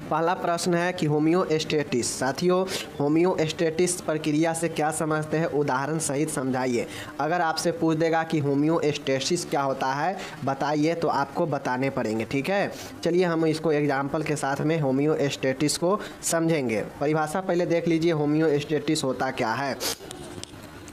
पहला प्रश्न है कि होम्योस्टेटिस। साथियों, होम्योस्टेटिस प्रक्रिया से क्या समझते हैं, उदाहरण सहित समझाइए। अगर आपसे पूछ देगा कि होम्योस्टेसिस क्या होता है बताइए, तो आपको बताने पड़ेंगे। ठीक है, चलिए हम इसको एग्जाम्पल के साथ में होम्योस्टेटिस को समझेंगे। परिभाषा पहले देख लीजिए, होम्योस्टेटिस होता क्या है।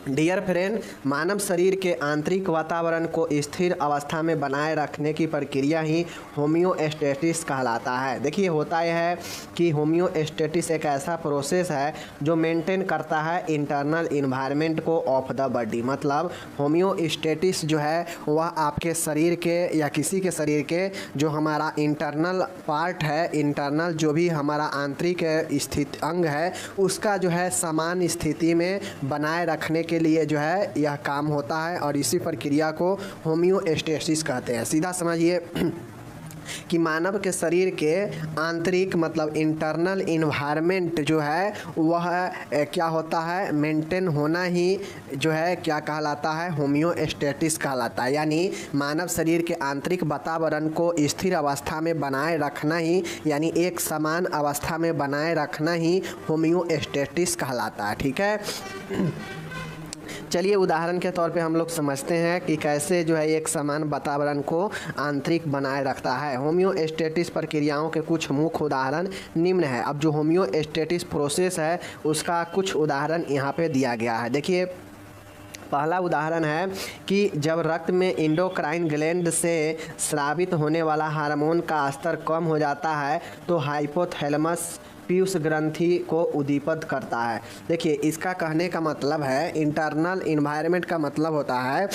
डियर फ्रेंड, मानव शरीर के आंतरिक वातावरण को स्थिर अवस्था में बनाए रखने की प्रक्रिया ही होम्योस्टेटिस कहलाता है। देखिए, होता यह है कि होम्योस्टेटिस एक ऐसा प्रोसेस है जो मेंटेन करता है इंटरनल इन्वायरमेंट को ऑफ द बॉडी। मतलब होम्योस्टेटिस जो है वह आपके शरीर के या किसी के शरीर के जो हमारा इंटरनल पार्ट है, इंटरनल जो भी हमारा आंतरिक स्थिति अंग है, उसका जो है समान स्थिति में बनाए रखने के लिए जो है यह काम होता है, और इसी प्रक्रिया को होम्योस्टेसिस कहते हैं। सीधा समझिए कि मानव के शरीर के आंतरिक मतलब इंटरनल इन्वायरमेंट जो है वह क्या होता है, मेंटेन होना ही जो है क्या कहलाता है, होम्योस्टेटिस कहलाता है। यानी मानव शरीर के आंतरिक वातावरण को स्थिर अवस्था में बनाए रखना ही, यानी एक समान अवस्था में बनाए रखना ही होम्योस्टेटिस कहलाता है। ठीक है, चलिए उदाहरण के तौर पे हम लोग समझते हैं कि कैसे जो है एक समान वातावरण को आंतरिक बनाए रखता है। होम्योस्टेटिस प्रक्रियाओं के कुछ मुख्य उदाहरण निम्न है। अब जो होम्योस्टेटिस प्रोसेस है उसका कुछ उदाहरण यहाँ पे दिया गया है। देखिए, पहला उदाहरण है कि जब रक्त में एंडोक्राइन ग्लैंड से स्रावित होने वाला हार्मोन का स्तर कम हो जाता है तो हाइपोथैलेमस पीयूष ग्रंथि को उद्दीपित करता है। देखिए, इसका कहने का मतलब है, इंटरनल इन्वायरमेंट का मतलब होता है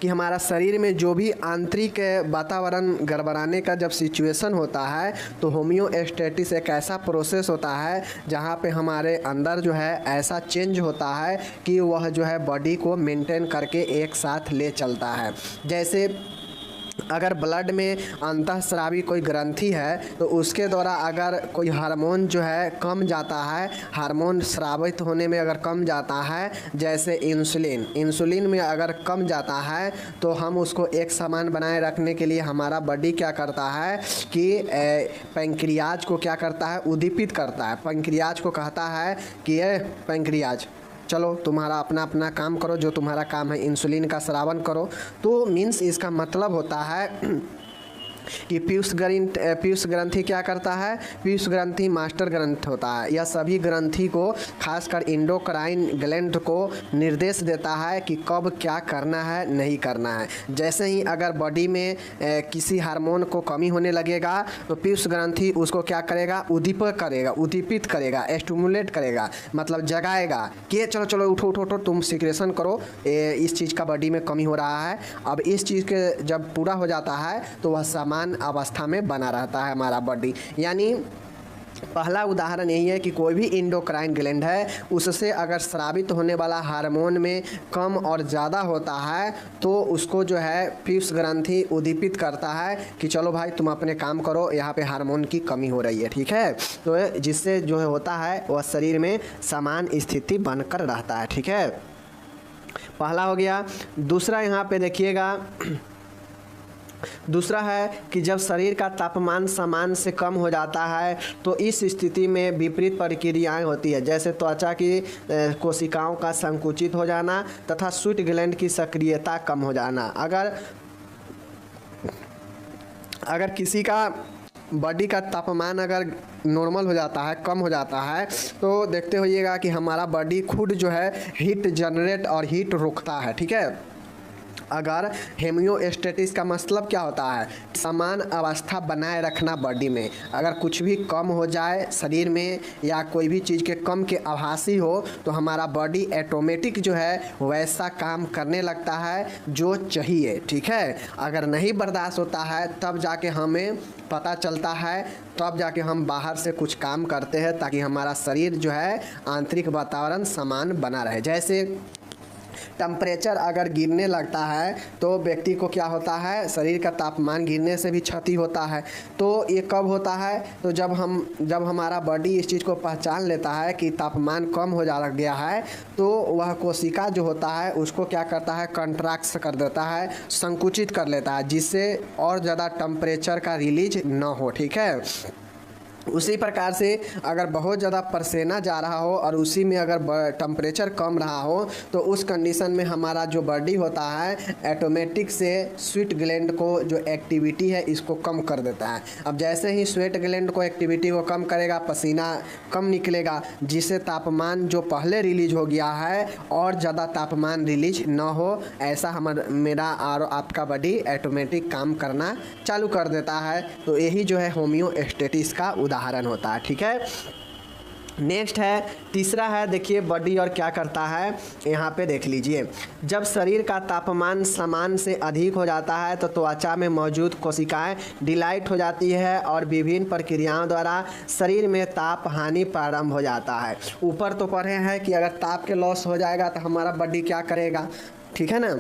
कि हमारा शरीर में जो भी आंतरिक वातावरण गड़बड़ाने का जब सिचुएशन होता है तो होम्योस्टेटिस एक ऐसा प्रोसेस होता है जहाँ पे हमारे अंदर जो है ऐसा चेंज होता है कि वह जो है बॉडी को मेंटेन करके एक साथ ले चलता है। जैसे अगर ब्लड में अंतःस्रावी कोई ग्रंथि है तो उसके द्वारा अगर कोई हार्मोन जो है कम जाता है, हार्मोन स्रावित होने में अगर कम जाता है, जैसे इंसुलिन में अगर कम जाता है तो हम उसको एक समान बनाए रखने के लिए हमारा बॉडी क्या करता है कि पैंक्रियाज को क्या करता है, उद्दीपित करता है। पैंक्रियाज को कहता है कि ये पैंक्रियाज, चलो तुम्हारा अपना अपना काम करो, जो तुम्हारा काम है इंसुलिन का स्रावन करो। तो मीन्स इसका मतलब होता है कि पीयूष ग्रंथि क्या करता है, पीयूष ग्रंथि मास्टर ग्रंथि होता है। यह सभी ग्रंथि को खासकर एंडोक्राइन ग्लैंड को निर्देश देता है कि कब क्या करना है, नहीं करना है। जैसे ही अगर बॉडी में किसी हार्मोन को कमी होने लगेगा तो पीयूष ग्रंथि उसको क्या करेगा, उद्दीपित करेगा, स्टिमुलेट करेगा, मतलब जगाएगा कि चलो चलो उठो उठो उठो, तुम सिक्रेशन करो, इस चीज़ का बॉडी में कमी हो रहा है। अब इस चीज़ के जब पूरा हो जाता है तो वह समान अवस्था में बना रहता है हमारा बॉडी। यानी पहला उदाहरण यही है कि कोई भी एंडोक्राइन ग्लैंड है उससे अगर स्रावित होने वाला हार्मोन में कम और ज़्यादा होता है तो उसको जो है पीयूष ग्रंथि उद्दीपित करता है कि चलो भाई तुम अपने काम करो, यहाँ पे हार्मोन की कमी हो रही है। ठीक है, तो जिससे जो होता है वह शरीर में समान स्थिति बनकर रहता है। ठीक है, पहला हो गया। दूसरा यहाँ पे देखिएगा, दूसरा है कि जब शरीर का तापमान सामान्य से कम हो जाता है तो इस स्थिति में विपरीत प्रक्रियाएं होती है, जैसे त्वचा की कोशिकाओं का संकुचित हो जाना तथा स्वीट ग्लैंड की सक्रियता कम हो जाना। अगर किसी का बॉडी का तापमान अगर नॉर्मल हो जाता है, कम हो जाता है, तो देखते होइएगा कि हमारा बॉडी खुद जो है हीट जनरेट और हीट रोकता है। ठीक है, अगर होम्योस्टेटिस का मतलब क्या होता है, समान अवस्था बनाए रखना बॉडी में। अगर कुछ भी कम हो जाए शरीर में या कोई भी चीज़ के कम के आभासी हो तो हमारा बॉडी ऑटोमेटिक जो है वैसा काम करने लगता है जो चाहिए। ठीक है, अगर नहीं बर्दाश्त होता है तब जाके हमें पता चलता है, तब जाके हम बाहर से कुछ काम करते हैं ताकि हमारा शरीर जो है आंतरिक वातावरण समान बना रहे। जैसे टेम्परेचर अगर गिरने लगता है तो व्यक्ति को क्या होता है, शरीर का तापमान गिरने से भी क्षति होता है। तो ये कब होता है, तो जब हमारा बॉडी इस चीज़ को पहचान लेता है कि तापमान कम हो जा गया है तो वह कोशिका जो होता है उसको क्या करता है, कंट्रैक्ट कर देता है, संकुचित कर लेता है, जिससे और ज़्यादा टेम्परेचर का रिलीज ना हो। ठीक है, उसी प्रकार से अगर बहुत ज़्यादा पसीना जा रहा हो और उसी में अगर टेम्परेचर कम रहा हो तो उस कंडीशन में हमारा जो बॉडी होता है ऑटोमेटिक से स्वेट ग्लैंड को जो एक्टिविटी है इसको कम कर देता है। अब जैसे ही स्वेट ग्लैंड को एक्टिविटी को कम करेगा, पसीना कम निकलेगा, जिससे तापमान जो पहले रिलीज हो गया है और ज़्यादा तापमान रिलीज ना हो, ऐसा मेरा और आपका बॉडी ऑटोमेटिक काम करना चालू कर देता है। तो यही जो है होम्योस्टेसिस का उदाहरण होता है। ठीक है, नेक्स्ट है तीसरा है, देखिए बॉडी और क्या करता है, यहाँ पे देख लीजिए। जब शरीर का तापमान सामान्य से अधिक हो जाता है तो त्वचा में मौजूद कोशिकाएं डिलाइट हो जाती है और विभिन्न प्रक्रियाओं द्वारा शरीर में ताप हानि प्रारंभ हो जाता है। ऊपर तो पढ़े हैं कि अगर ताप के लॉस हो जाएगा तो हमारा बॉडी क्या करेगा, ठीक है ना।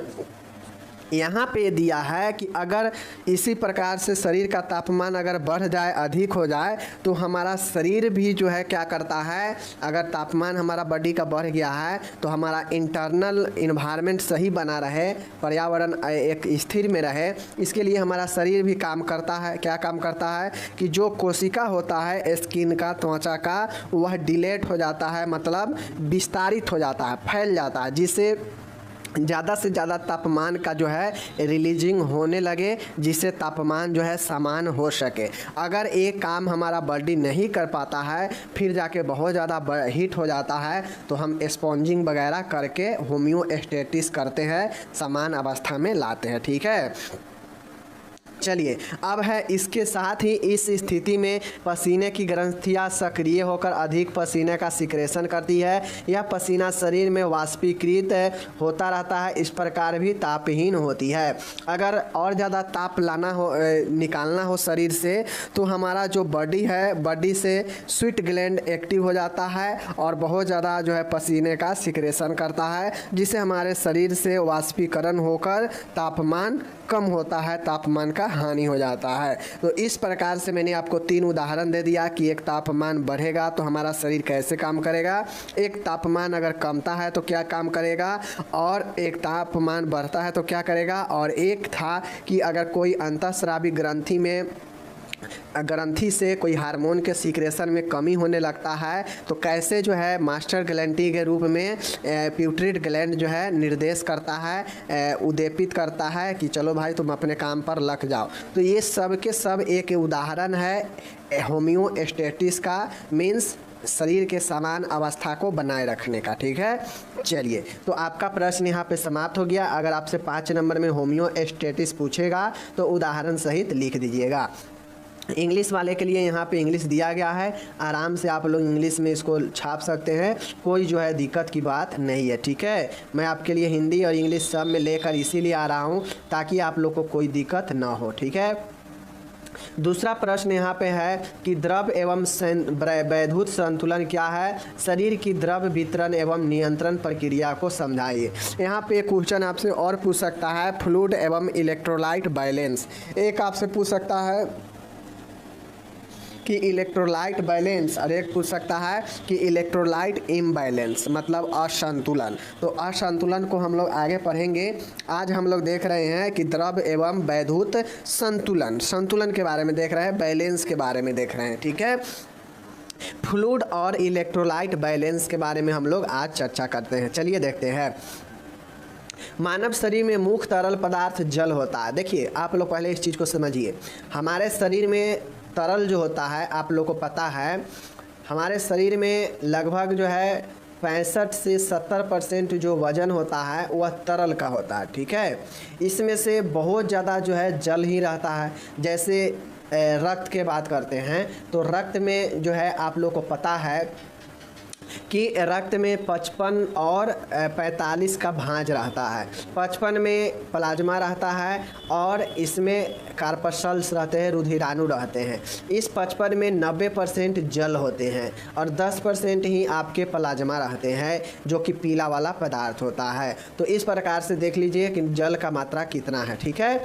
यहाँ पे दिया है कि अगर इसी प्रकार से शरीर का तापमान अगर बढ़ जाए, अधिक हो जाए, तो हमारा शरीर भी जो है क्या करता है, अगर तापमान हमारा बॉडी का बढ़ गया है तो हमारा इंटरनल इन्वायरमेंट सही बना रहे, पर्यावरण एक स्थिर में रहे, इसके लिए हमारा शरीर भी काम करता है। क्या काम करता है कि जो कोशिका होता है स्किन का, त्वचा का, वह डिलेट हो जाता है, मतलब विस्तारित हो जाता है, फैल जाता है, जिससे ज़्यादा से ज़्यादा तापमान का जो है रिलीजिंग होने लगे, जिससे तापमान जो है समान हो सके। अगर एक काम हमारा बॉडी नहीं कर पाता है, फिर जाके बहुत ज़्यादा हीट हो जाता है, तो हम स्पॉन्जिंग वगैरह करके होम्योस्टेसिस करते हैं, समान अवस्था में लाते हैं। ठीक है, चलिए अब है इसके साथ ही इस स्थिति में पसीने की ग्रंथियां सक्रिय होकर अधिक पसीने का सिक्रेशन करती है। यह पसीना शरीर में वाष्पीकृत होता रहता है, इस प्रकार भी तापहीन होती है। अगर और ज़्यादा ताप लाना हो, निकालना हो शरीर से, तो हमारा जो बॉडी है, बॉडी से स्वेट ग्लैंड एक्टिव हो जाता है और बहुत ज़्यादा जो है पसीने का सिक्रेशन करता है, जिससे हमारे शरीर से वाष्पीकरण होकर तापमान कम होता है, तापमान का हानि हो जाता है। तो इस प्रकार से मैंने आपको 3 उदाहरण दे दिया कि एक तापमान बढ़ेगा तो हमारा शरीर कैसे काम करेगा, एक तापमान अगर कमता है तो क्या काम करेगा, और एक तापमान बढ़ता है तो क्या करेगा, और एक था कि अगर कोई अंतःस्रावी ग्रंथि से कोई हार्मोन के सीक्रेशन में कमी होने लगता है तो कैसे जो है मास्टर ग्लैंडी के रूप में प्यूटरिड ग्लैंड जो है निर्देश करता है, उद्दीपित करता है कि चलो भाई तुम अपने काम पर लग जाओ। तो ये सब के सब एक उदाहरण है होम्योस्टेसिस का, मीन्स शरीर के समान अवस्था को बनाए रखने का। ठीक है, चलिए तो आपका प्रश्न यहाँ पे समाप्त हो गया। अगर आपसे 5 नंबर में होम्योस्टेसिस पूछेगा तो उदाहरण सहित लिख दीजिएगा। इंग्लिश वाले के लिए यहाँ पे इंग्लिश दिया गया है, आराम से आप लोग इंग्लिश में इसको छाप सकते हैं, कोई जो है दिक्कत की बात नहीं है। ठीक है, मैं आपके लिए हिंदी और इंग्लिश सब में लेकर इसीलिए आ रहा हूँ ताकि आप लोग को कोई दिक्कत ना हो। ठीक है, दूसरा प्रश्न यहाँ पे है कि द्रव एवं वैद्युत संतुलन क्या है, शरीर की द्रव वितरण एवं नियंत्रण प्रक्रिया को समझाइए। यहाँ पे क्वेश्चन आपसे और पूछ सकता है फ्लूइड एवं इलेक्ट्रोलाइट बैलेंस, एक आपसे पूछ सकता है कि इलेक्ट्रोलाइट बैलेंस, और एक पूछ सकता है कि इलेक्ट्रोलाइट इम्बैलेंस, मतलब असंतुलन। तो असंतुलन को हम लोग आगे पढ़ेंगे। आज हम लोग देख रहे हैं कि द्रव एवं वैद्युत संतुलन, संतुलन के बारे में देख रहे हैं, बैलेंस के बारे में देख रहे हैं। ठीक है, फ्लूइड और इलेक्ट्रोलाइट बैलेंस के बारे में हम लोग आज चर्चा करते हैं। चलिए देखते हैं। मानव शरीर में मुख्य तरल पदार्थ जल होता है। देखिए आप लोग पहले इस चीज़ को समझिए, हमारे शरीर में तरल जो होता है, आप लोग को पता है हमारे शरीर में लगभग जो है 65 से 70% जो वज़न होता है वह तरल का होता है। ठीक है, इसमें से बहुत ज़्यादा जो है जल ही रहता है। जैसे रक्त के बात करते हैं तो रक्त में जो है आप लोग को पता है कि रक्त में 55 और 45 का भांज रहता है। 55 में प्लाज्मा रहता है और इसमें कार्पसल्स रहते हैं, रुधिराणु रहते हैं। इस 55 में 90% जल होते हैं और 10% ही आपके प्लाज्मा रहते हैं, जो कि पीला वाला पदार्थ होता है। तो इस प्रकार से देख लीजिए कि जल का मात्रा कितना है। ठीक है,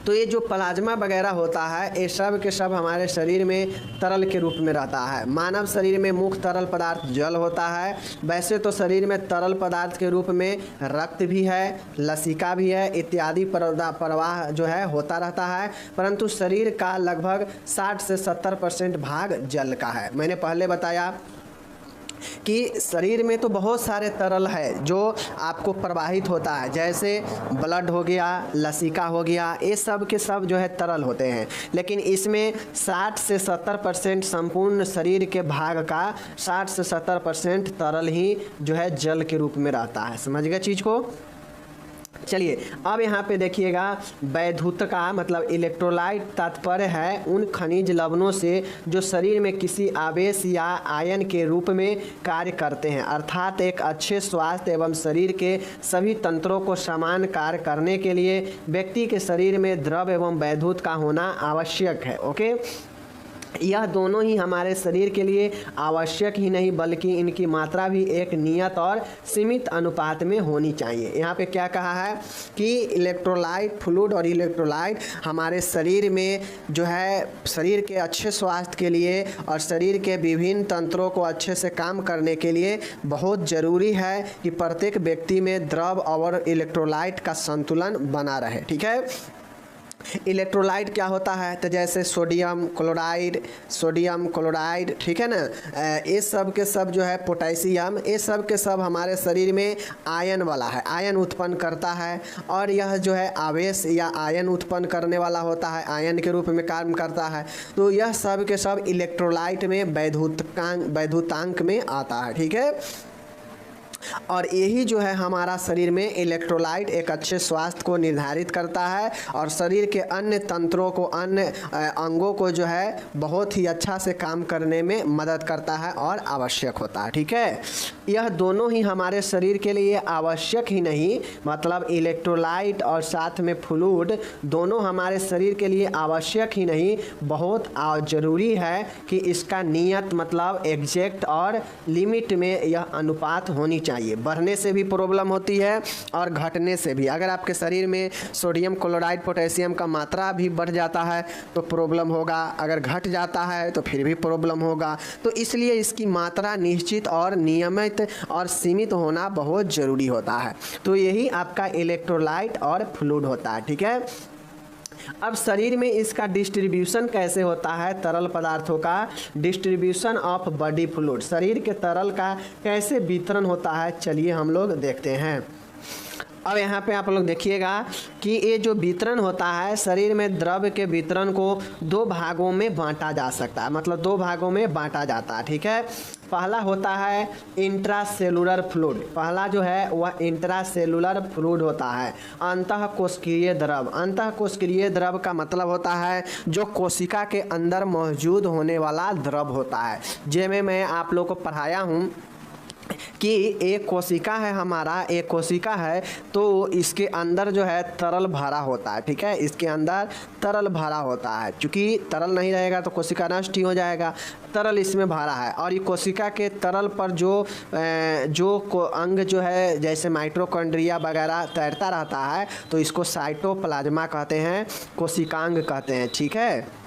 तो ये जो प्लाज्मा वगैरह होता है ये सब के सब हमारे शरीर में तरल के रूप में रहता है। मानव शरीर में मुख्य तरल पदार्थ जल होता है। वैसे तो शरीर में तरल पदार्थ के रूप में रक्त भी है, लसिका भी है, इत्यादि प्रवाह जो है होता रहता है, परंतु शरीर का लगभग 60 से 70% भाग जल का है। मैंने पहले बताया कि शरीर में तो बहुत सारे तरल है जो आपको प्रवाहित होता है, जैसे ब्लड हो गया, लसिका हो गया, ये सब के सब जो है तरल होते हैं, लेकिन इसमें 60 से 70% संपूर्ण शरीर के भाग का 60 से 70% तरल ही जो है जल के रूप में रहता है। समझ गए चीज़ को? चलिए अब यहाँ पे देखिएगा, वैद्युत का मतलब इलेक्ट्रोलाइट तात्पर्य है उन खनिज लवणों से जो शरीर में किसी आवेश या आयन के रूप में कार्य करते हैं, अर्थात एक अच्छे स्वास्थ्य एवं शरीर के सभी तंत्रों को समान कार्य करने के लिए व्यक्ति के शरीर में द्रव एवं वैद्युत का होना आवश्यक है। ओके, यह दोनों ही हमारे शरीर के लिए आवश्यक ही नहीं बल्कि इनकी मात्रा भी एक नियत और सीमित अनुपात में होनी चाहिए। यहाँ पे क्या कहा है कि इलेक्ट्रोलाइट, फ्लूइड और इलेक्ट्रोलाइट हमारे शरीर में जो है शरीर के अच्छे स्वास्थ्य के लिए और शरीर के विभिन्न तंत्रों को अच्छे से काम करने के लिए बहुत ज़रूरी है कि प्रत्येक व्यक्ति में द्रव और इलेक्ट्रोलाइट का संतुलन बना रहे। ठीक है, इलेक्ट्रोलाइट क्या होता है? तो जैसे सोडियम क्लोराइड, ठीक है ना, ये सब के सब जो है पोटेशियम, ये सब के सब हमारे शरीर में आयन वाला है, आयन उत्पन्न करता है और यह जो है आवेश या आयन उत्पन्न करने वाला होता है, आयन के रूप में काम करता है। तो यह सब के सब इलेक्ट्रोलाइट में वैद्युतांक में आता है। ठीक है, और यही जो है हमारा शरीर में इलेक्ट्रोलाइट एक अच्छे स्वास्थ्य को निर्धारित करता है और शरीर के अन्य तंत्रों को, अन्य अंगों को जो है बहुत ही अच्छा से काम करने में मदद करता है और आवश्यक होता है। ठीक है, यह दोनों ही हमारे शरीर के लिए आवश्यक ही नहीं, मतलब इलेक्ट्रोलाइट और साथ में फ्लूइड दोनों हमारे शरीर के लिए आवश्यक ही नहीं, बहुत ज़रूरी है कि इसका नियत मतलब एग्जैक्ट और लिमिट में यह अनुपात होनी चाहिए। बढ़ने से भी प्रॉब्लम होती है और घटने से भी। अगर आपके शरीर में सोडियम क्लोराइड, पोटेशियम का मात्रा भी बढ़ जाता है तो प्रॉब्लम होगा, अगर घट जाता है तो फिर भी प्रॉब्लम होगा। तो इसलिए इसकी मात्रा निश्चित और नियमित और सीमित होना बहुत ज़रूरी होता है। तो यही आपका इलेक्ट्रोलाइट और फ्लूइड होता है। ठीक है, अब शरीर में इसका डिस्ट्रीब्यूशन कैसे होता है? तरल पदार्थों का डिस्ट्रीब्यूशन ऑफ बॉडी फ्लूइड, शरीर के तरल का कैसे वितरण होता है, चलिए हम लोग देखते हैं। अब यहाँ पे आप लोग देखिएगा कि ये जो वितरण होता है, शरीर में द्रव के वितरण को दो भागों में बांटा जा सकता है, मतलब दो भागों में बांटा जाता है। ठीक है, पहला होता है इंट्रासेलुलर फ्लूइड, पहला जो है वह इंट्रासेलुलर फ्लूइड होता है। अंतःकोशिकीय द्रव, अंतःकोशिकीय द्रव का मतलब होता है जो कोशिका के अंदर मौजूद होने वाला द्रव होता है। जिसमें मैं आप लोग को पढ़ाया हूँ कि एक कोशिका है, हमारा एक कोशिका है तो इसके अंदर जो है तरल भरा होता है। ठीक है, इसके अंदर तरल भरा होता है, क्योंकि तरल नहीं रहेगा तो कोशिका नष्ट ही हो जाएगा। तरल इसमें भरा है और ये कोशिका के तरल पर जो अंग जो है जैसे माइटोकॉन्ड्रिया वगैरह तैरता रहता है तो इसको साइटोप्लाज्मा कहते हैं, कोशिकांग कहते हैं। ठीक है,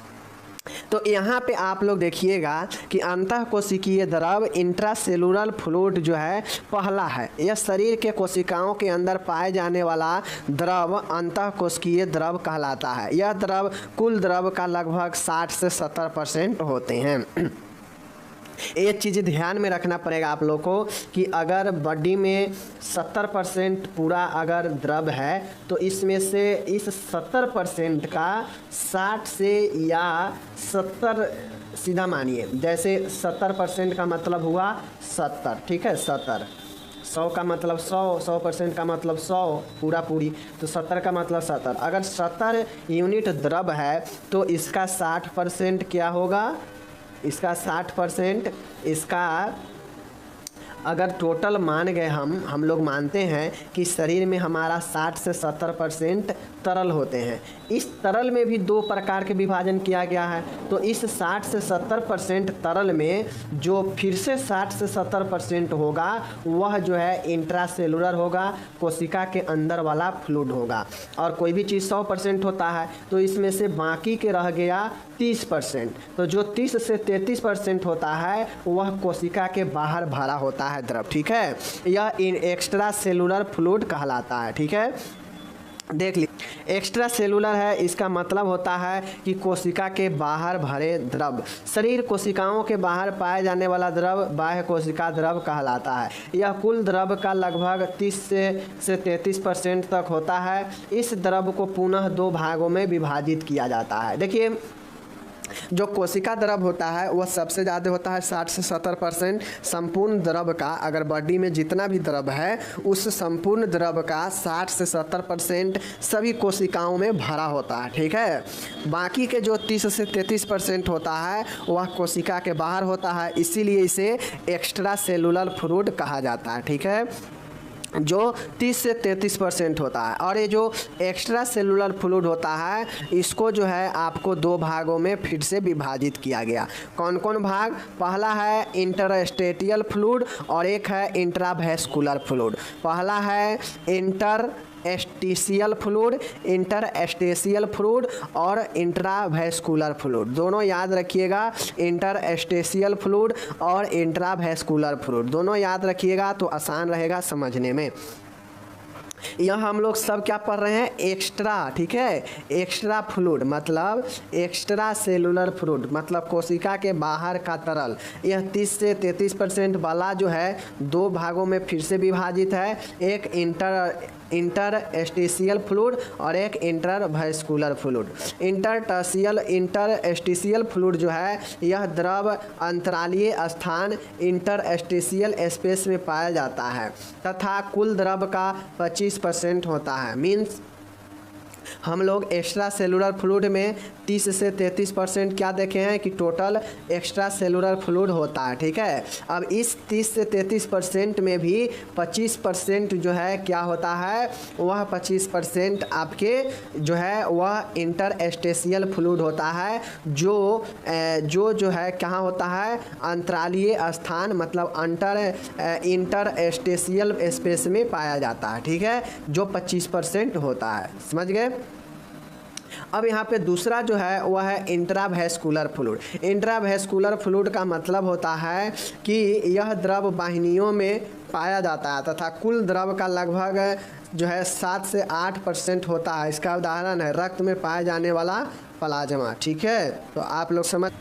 तो यहाँ पे आप लोग देखिएगा कि अंतःकोशिकीय द्रव इंट्रासेलुलर फ्लूइड जो है पहला है। यह शरीर के कोशिकाओं के अंदर पाए जाने वाला द्रव अंतःकोशिकीय द्रव कहलाता है। यह द्रव कुल द्रव का लगभग 60 से 70% होते हैं। एक चीज़ ध्यान में रखना पड़ेगा आप लोग को कि अगर बॉडी में 70% पूरा अगर द्रव है तो इसमें से इस 70% का 60 से या 70 सीधा मानिए, जैसे 70% का मतलब हुआ 70। ठीक है, 70, 100 का मतलब 100, 100% का मतलब 100 पूरी, तो 70 का मतलब 70। अगर 70 यूनिट द्रव है तो इसका 60% क्या होगा? इसका 60%, इसका अगर टोटल मान गए हम लोग मानते हैं कि शरीर में हमारा 60 से 70% तरल होते हैं। इस तरल में भी दो प्रकार के विभाजन किया गया है। तो इस 60 से 70% तरल में जो फिर से 60 से 70% होगा वह जो है इंट्रासेलुलर होगा, कोशिका के अंदर वाला फ्लूइड होगा। और कोई भी चीज़ 100% होता है तो इसमें से बाकी के रह गया 30%। तो जो 30 से 33% होता है वह कोशिका के बाहर भरा होता है द्रव। ठीक है, यह एक्स्ट्रा सेलुलर फ्लूइड कहलाता है। ठीक है, देख लीजिए एक्स्ट्रा सेलुलर है, इसका मतलब होता है कि कोशिका के बाहर भरे द्रव। शरीर कोशिकाओं के बाहर पाए जाने वाला द्रव बाह्य कोशिका द्रव कहलाता है। यह कुल द्रव का लगभग 30 से 33% तक होता है। इस द्रव को पुनः दो भागों में विभाजित किया जाता है। देखिए जो कोशिका द्रव होता है वह सबसे ज़्यादा होता है 60 से 70%। संपूर्ण द्रव का, अगर बॉडी में जितना भी द्रव है उस संपूर्ण द्रव का 60 से 70% सभी कोशिकाओं में भरा होता है। ठीक है, बाकी के जो 30 से 33% होता है वह कोशिका के बाहर होता है, इसीलिए इसे एक्स्ट्रा सेलुलर फ्लूइड कहा जाता है। ठीक है, जो 30 से 33% होता है। और ये जो एक्स्ट्रा सेलुलर फ्लूइड होता है इसको जो है आपको दो भागों में फिर से विभाजित किया गया। कौन कौन भाग? पहला है इंटरस्टेटियल फ्लूइड और एक है इंट्रावेस्कुलर फ्लूइड। पहला है इंटरस्टिशियल फ्लूइड, इंटरस्टेशियल फ्लूइड और इंट्रावेस्कुलर फ्लूइड। दोनों याद रखिएगा, इंटरस्टेशियल फ्लूइड और इंट्रावेस्कुलर फ्लूइड दोनों याद रखिएगा तो आसान रहेगा समझने में। यह हम लोग सब क्या पढ़ रहे हैं? एक्स्ट्रा। ठीक है, एक्स्ट्रा फ्लूइड मतलब एक्स्ट्रा सेलुलर फ्लूइड मतलब कोशिका के बाहर का तरल। यह 30 से 33% वाला जो है दो भागों में फिर से विभाजित है, एक इंटरस्टिशियल फ्लूइड और एक इंट्रावेस्कुलर फ्लूइड। इंटरस्टिशियल फ्लूइड जो है यह द्रव अंतरालीय स्थान इंटरस्टिशियल स्पेस में पाया जाता है तथा कुल द्रव का 25% होता है। मीन्स हम लोग एक्स्ट्रा सेलुलर फ्लूइड में 30 से 33% क्या देखे हैं कि टोटल एक्स्ट्रा सेलुलर फ्लूइड होता है। ठीक है, अब इस 30 से 33% में भी 25% जो है क्या होता है, वह 25% आपके जो है वह इंटरस्टेशियल फ्लूइड होता है जो है कहाँ होता है? अंतरालीय स्थान मतलब इंटरस्टेशियल स्पेस में पाया जाता है। ठीक है, जो 25% होता है। समझ गए? अब यहाँ पे दूसरा जो है वह है इंट्रावेस्कुलर फ्लूइड। इंट्रावेस्कुलर फ्लूइड का मतलब होता है कि यह द्रव वाहिनियों में पाया जाता है तथा कुल द्रव का लगभग जो है 7 से 8% होता है। इसका उदाहरण है रक्त में पाया जाने वाला प्लाज्मा। ठीक है, तो आप लोग समझ।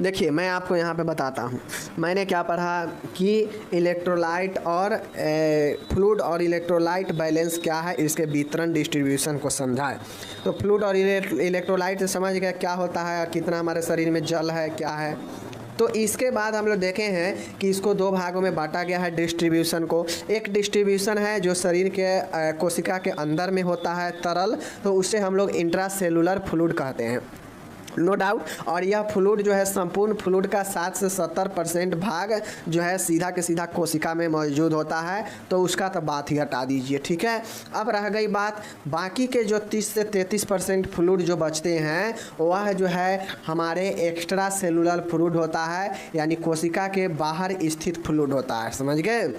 देखिए मैं आपको यहाँ पे बताता हूँ, मैंने क्या पढ़ा कि इलेक्ट्रोलाइट और फ्लूइड और इलेक्ट्रोलाइट बैलेंस क्या है, इसके वितरण डिस्ट्रीब्यूशन को समझा है। तो फ्लूइड और इलेक्ट्रोलाइट से समझ गया क्या होता है, कितना हमारे शरीर में जल है, क्या है। तो इसके बाद हम लोग देखे हैं कि इसको दो भागों में बांटा गया है डिस्ट्रीब्यूशन को। एक डिस्ट्रीब्यूशन है जो शरीर के कोशिका के अंदर में होता है तरल, तो उसे हम लोग इंट्रासेलुलर फ्लूइड कहते हैं, नो डाउट। और यह फ्लूइड जो है संपूर्ण फ्लूइड का 60 से 70% भाग जो है सीधा के सीधा कोशिका में मौजूद होता है, तो उसका तो बात ही हटा दीजिए। ठीक है, अब रह गई बात बाकी के जो 30 से 33% फ्लूइड जो बचते हैं वह जो है हमारे एक्स्ट्रा सेलुलर फ्लूइड होता है, यानी कोशिका के बाहर स्थित फ्लूइड होता है। समझ गए?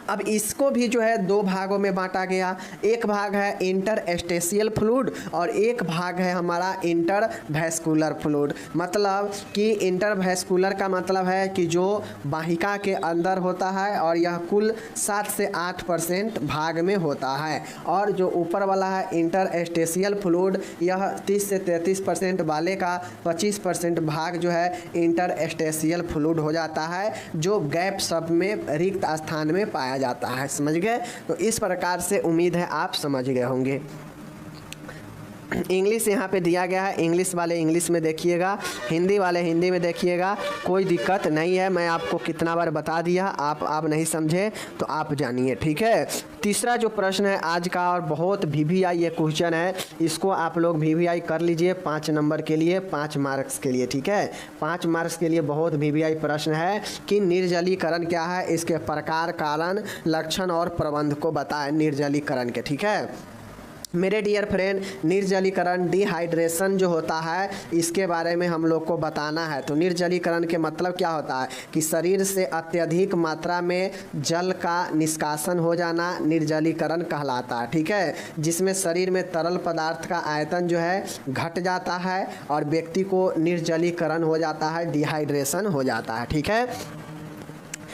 अब इसको भी जो है दो भागों में बांटा गया। एक भाग है इंटरस्टेशियल फ्लूइड और एक भाग है हमारा इंटरवेस्कुलर फ्लूइड। मतलब कि इंटरवेस्कुलर का मतलब है कि जो वाहिका के अंदर होता है और यह कुल 7 से 8% भाग में होता है। और जो ऊपर वाला है इंटरस्टेशियल फ्लूइड, यह 30 से 33% वाले का 25% भाग जो है इंटरस्टेशियल फ्लूइड हो जाता है, जो गैप सब में रिक्त स्थान में पाया जाता है। समझ गए? तो इस प्रकार से उम्मीद है आप समझ गए होंगे। इंग्लिश यहाँ पे दिया गया है, इंग्लिश वाले इंग्लिश में देखिएगा, हिंदी वाले हिंदी में देखिएगा, कोई दिक्कत नहीं है। मैं आपको कितना बार बता दिया, आप नहीं समझे तो आप जानिए। ठीक है, तीसरा जो प्रश्न है आज का और बहुत VVI ये क्वेश्चन है, इसको आप लोग VVI कर लीजिए 5 नंबर के लिए, 5 मार्क्स के लिए। ठीक है, 5 मार्क्स के लिए बहुत VVI प्रश्न है कि निर्जलीकरण क्या है, इसके प्रकार, कारण, लक्षण और प्रबंध को बताएं निर्जलीकरण के। ठीक है, मेरे डियर फ्रेंड, निर्जलीकरण डिहाइड्रेशन जो होता है इसके बारे में हम लोग को बताना है। तो निर्जलीकरण के मतलब क्या होता है कि शरीर से अत्यधिक मात्रा में जल का निष्कासन हो जाना निर्जलीकरण कहलाता है। ठीक है, जिसमें शरीर में तरल पदार्थ का आयतन जो है घट जाता है और व्यक्ति को निर्जलीकरण हो जाता है, डिहाइड्रेशन हो जाता है। ठीक है,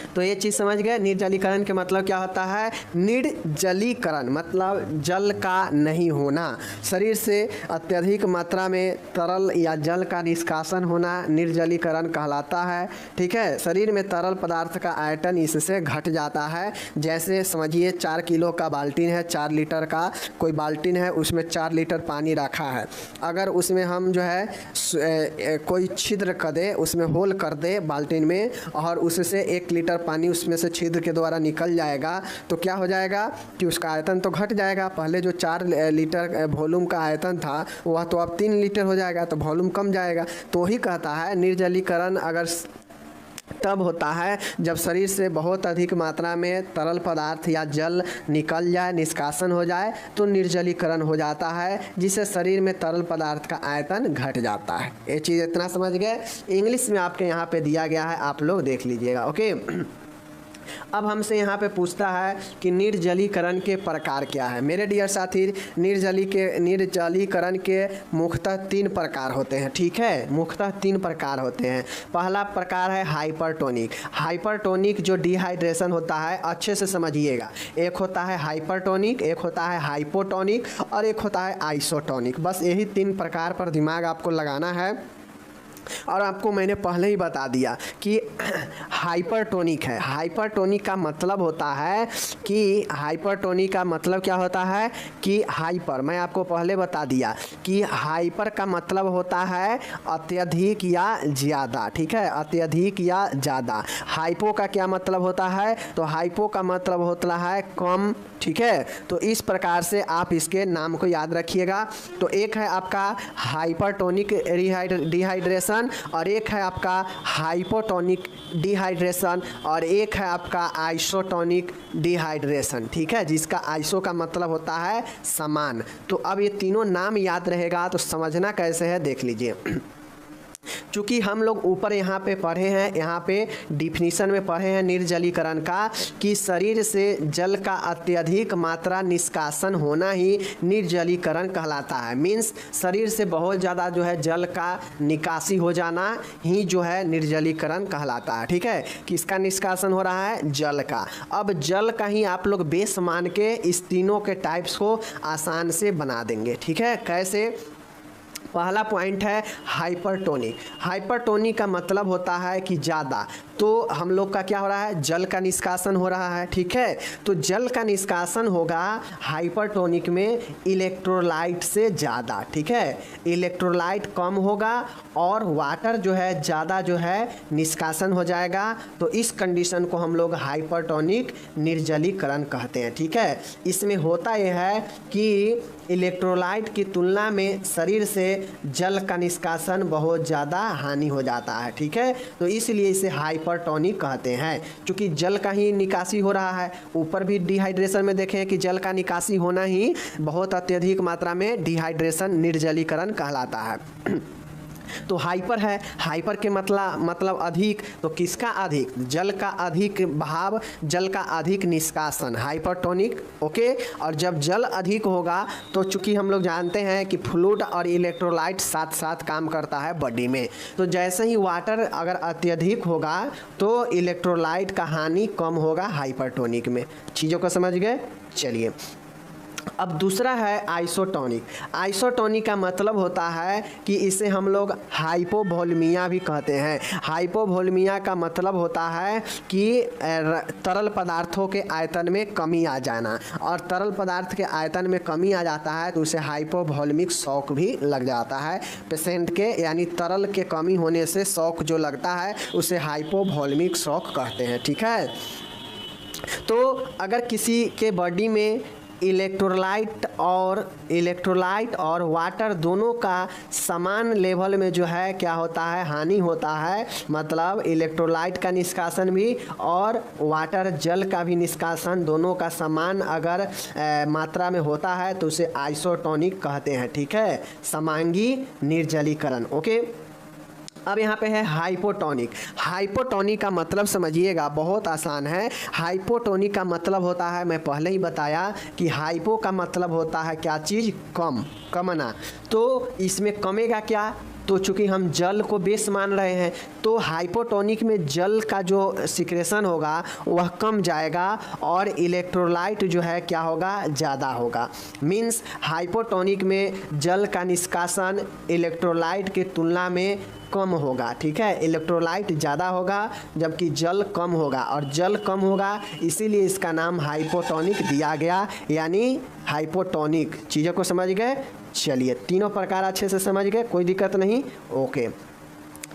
तो ये चीज़ समझ गए। निर्जलीकरण के मतलब क्या होता है? निर्जलीकरण मतलब जल का नहीं होना, शरीर से अत्यधिक मात्रा में तरल या जल का निष्कासन होना निर्जलीकरण कहलाता है। ठीक है, शरीर में तरल पदार्थ का आयतन इससे घट जाता है। जैसे समझिए 4 किलो का बाल्टीन है, 4 लीटर का कोई बाल्टीन है, उसमें 4 लीटर पानी रखा है। अगर उसमें हम जो है कोई छिद्र कर दे, उसमें होल कर दे बाल्टीन में और उससे 1 लीटर पानी उसमें से छिद्र के द्वारा निकल जाएगा तो क्या हो जाएगा कि उसका आयतन तो घट जाएगा। पहले जो 4 लीटर वॉल्यूम का आयतन था वह तो अब 3 लीटर हो जाएगा, तो वॉल्यूम कम जाएगा। तो ही कहता है निर्जलीकरण अगर तब होता है जब शरीर से बहुत अधिक मात्रा में तरल पदार्थ या जल निकल जाए, निष्कासन हो जाए, तो निर्जलीकरण हो जाता है, जिससे शरीर में तरल पदार्थ का आयतन घट जाता है। ये चीज़ इतना समझ गए। इंग्लिश में आपके यहाँ पे दिया गया है, आप लोग देख लीजिएगा। ओके, अब हमसे यहाँ पे पूछता है कि निर्जलीकरण के प्रकार क्या है। मेरे डियर साथी, निर्जलीकरण के मुख्यतः 3 प्रकार होते हैं। ठीक है, मुख्यतः 3 प्रकार होते हैं। पहला प्रकार है हाइपरटोनिक। हाइपरटोनिक जो डिहाइड्रेशन होता है, अच्छे से समझिएगा, एक होता है हाइपरटोनिक, एक होता है हाइपोटोनिक और एक होता है आइसोटोनिक। बस यही 3 प्रकार पर दिमाग आपको लगाना है। और आपको मैंने पहले ही बता दिया कि हाइपरटोनिक है। हाइपरटोनिक का मतलब होता है कि हाइपरटोनिक का मतलब क्या होता है कि हाइपर, मैं आपको पहले बता दिया कि हाइपर का मतलब होता है अत्यधिक या ज़्यादा। ठीक है, अत्यधिक या ज़्यादा। हाइपो का क्या मतलब होता है? तो हाइपो का मतलब होता है कम। ठीक है, तो इस प्रकार से आप इसके नाम को याद रखिएगा। तो एक है आपका हाइपरटोनिक डिहाइड्रेशन और एक है आपका हाइपोटोनिक डिहाइड्रेशन और एक है आपका आइसोटोनिक डिहाइड्रेशन। ठीक है, जिसका आइसो का मतलब होता है समान। तो अब ये तीनों नाम याद रहेगा तो समझना कैसे है देख लीजिए। चूँकि हम लोग ऊपर यहाँ पे पढ़े हैं, यहाँ पे डिफिनीशन में पढ़े हैं निर्जलीकरण का कि शरीर से जल का अत्यधिक मात्रा निष्कासन होना ही निर्जलीकरण कहलाता है। मीन्स शरीर से बहुत ज़्यादा जो है जल का निकासी हो जाना ही जो है निर्जलीकरण कहलाता है। ठीक है, किसका निष्कासन हो रहा है? जल का। अब जल का ही आप लोग बेस मान के इस तीनों के टाइप्स को आसान से बना देंगे। ठीक है, कैसे? पहला पॉइंट है हाइपरटोनिक। हाइपरटोनिक का मतलब होता है कि ज़्यादा, तो हम लोग का क्या हो रहा है? जल का निष्कासन हो रहा है। ठीक है, तो जल का निष्कासन होगा हाइपरटोनिक में इलेक्ट्रोलाइट से ज़्यादा। ठीक है, इलेक्ट्रोलाइट कम होगा और वाटर जो है ज़्यादा जो है निष्कासन हो जाएगा। तो इस कंडीशन को हम लोग हाइपरटोनिक निर्जलीकरण कहते हैं। ठीक है, इसमें होता यह है कि इलेक्ट्रोलाइट की तुलना में शरीर से जल का निष्कासन बहुत ज़्यादा हानि हो जाता है। ठीक है, तो इसलिए इसे हाइपरटोनिक कहते हैं, क्योंकि जल का ही निकासी हो रहा है। ऊपर भी डिहाइड्रेशन में देखें कि जल का निकासी होना ही बहुत अत्यधिक मात्रा में डिहाइड्रेशन निर्जलीकरण कहलाता है। तो हाइपर है, हाइपर के मतलब अधिक। तो किसका अधिक? जल का अधिक बहाव, जल का अधिक निष्कासन, हाइपरटोनिक। ओके, और जब जल अधिक होगा तो चूंकि हम लोग जानते हैं कि फ्लूइड और इलेक्ट्रोलाइट साथ साथ काम करता है बॉडी में, तो जैसे ही वाटर अगर अत्यधिक होगा तो इलेक्ट्रोलाइट का हानि कम होगा हाइपरटोनिक में। चीज़ों को समझ गए? चलिए, अब दूसरा है आइसोटोनिक। आइसोटोनिक का मतलब होता है कि इसे हम लोग हाइपोवोलेमिया भी कहते हैं। हाइपोवोलेमिया का मतलब होता है कि तरल पदार्थों के आयतन में कमी आ जाना, और तरल पदार्थ के आयतन में कमी आ जाता है तो उसे हाइपोवोलेमिक शॉक भी लग जाता है पेशेंट के, यानी तरल के कमी होने से शॉक जो लगता है उसे हाइपोवोलेमिक शॉक कहते हैं। ठीक है, तो अगर किसी के बॉडी में इलेक्ट्रोलाइट और वाटर दोनों का समान लेवल में जो है क्या होता है, हानि होता है। मतलब इलेक्ट्रोलाइट का निष्कासन भी और वाटर जल का भी निष्कासन दोनों का समान अगर मात्रा में होता है तो उसे आइसोटोनिक कहते हैं। ठीक है, समांगी निर्जलीकरण। ओके, अब यहाँ पे है हाइपोटोनिक। हाइपोटोनिक का मतलब समझिएगा, बहुत आसान है। हाइपोटोनिक का मतलब होता है, मैं पहले ही बताया कि हाइपो का मतलब होता है क्या चीज़, कम, कमना। तो इसमें कमेगा क्या, तो चूँकि हम जल को बेस मान रहे हैं तो हाइपोटोनिक में जल का जो सिक्रेशन होगा वह कम जाएगा और इलेक्ट्रोलाइट जो है क्या होगा, ज़्यादा होगा। मीन्स हाइपोटोनिक में जल का निष्कासन इलेक्ट्रोलाइट की तुलना में कम होगा। ठीक है, इलेक्ट्रोलाइट ज़्यादा होगा जबकि जल कम होगा, और जल कम होगा इसीलिए इसका नाम हाइपोटोनिक दिया गया, यानी हाइपोटोनिक। चीज़ों को समझ गए? चलिए, तीनों प्रकार अच्छे से समझ गए, कोई दिक्कत नहीं। ओके,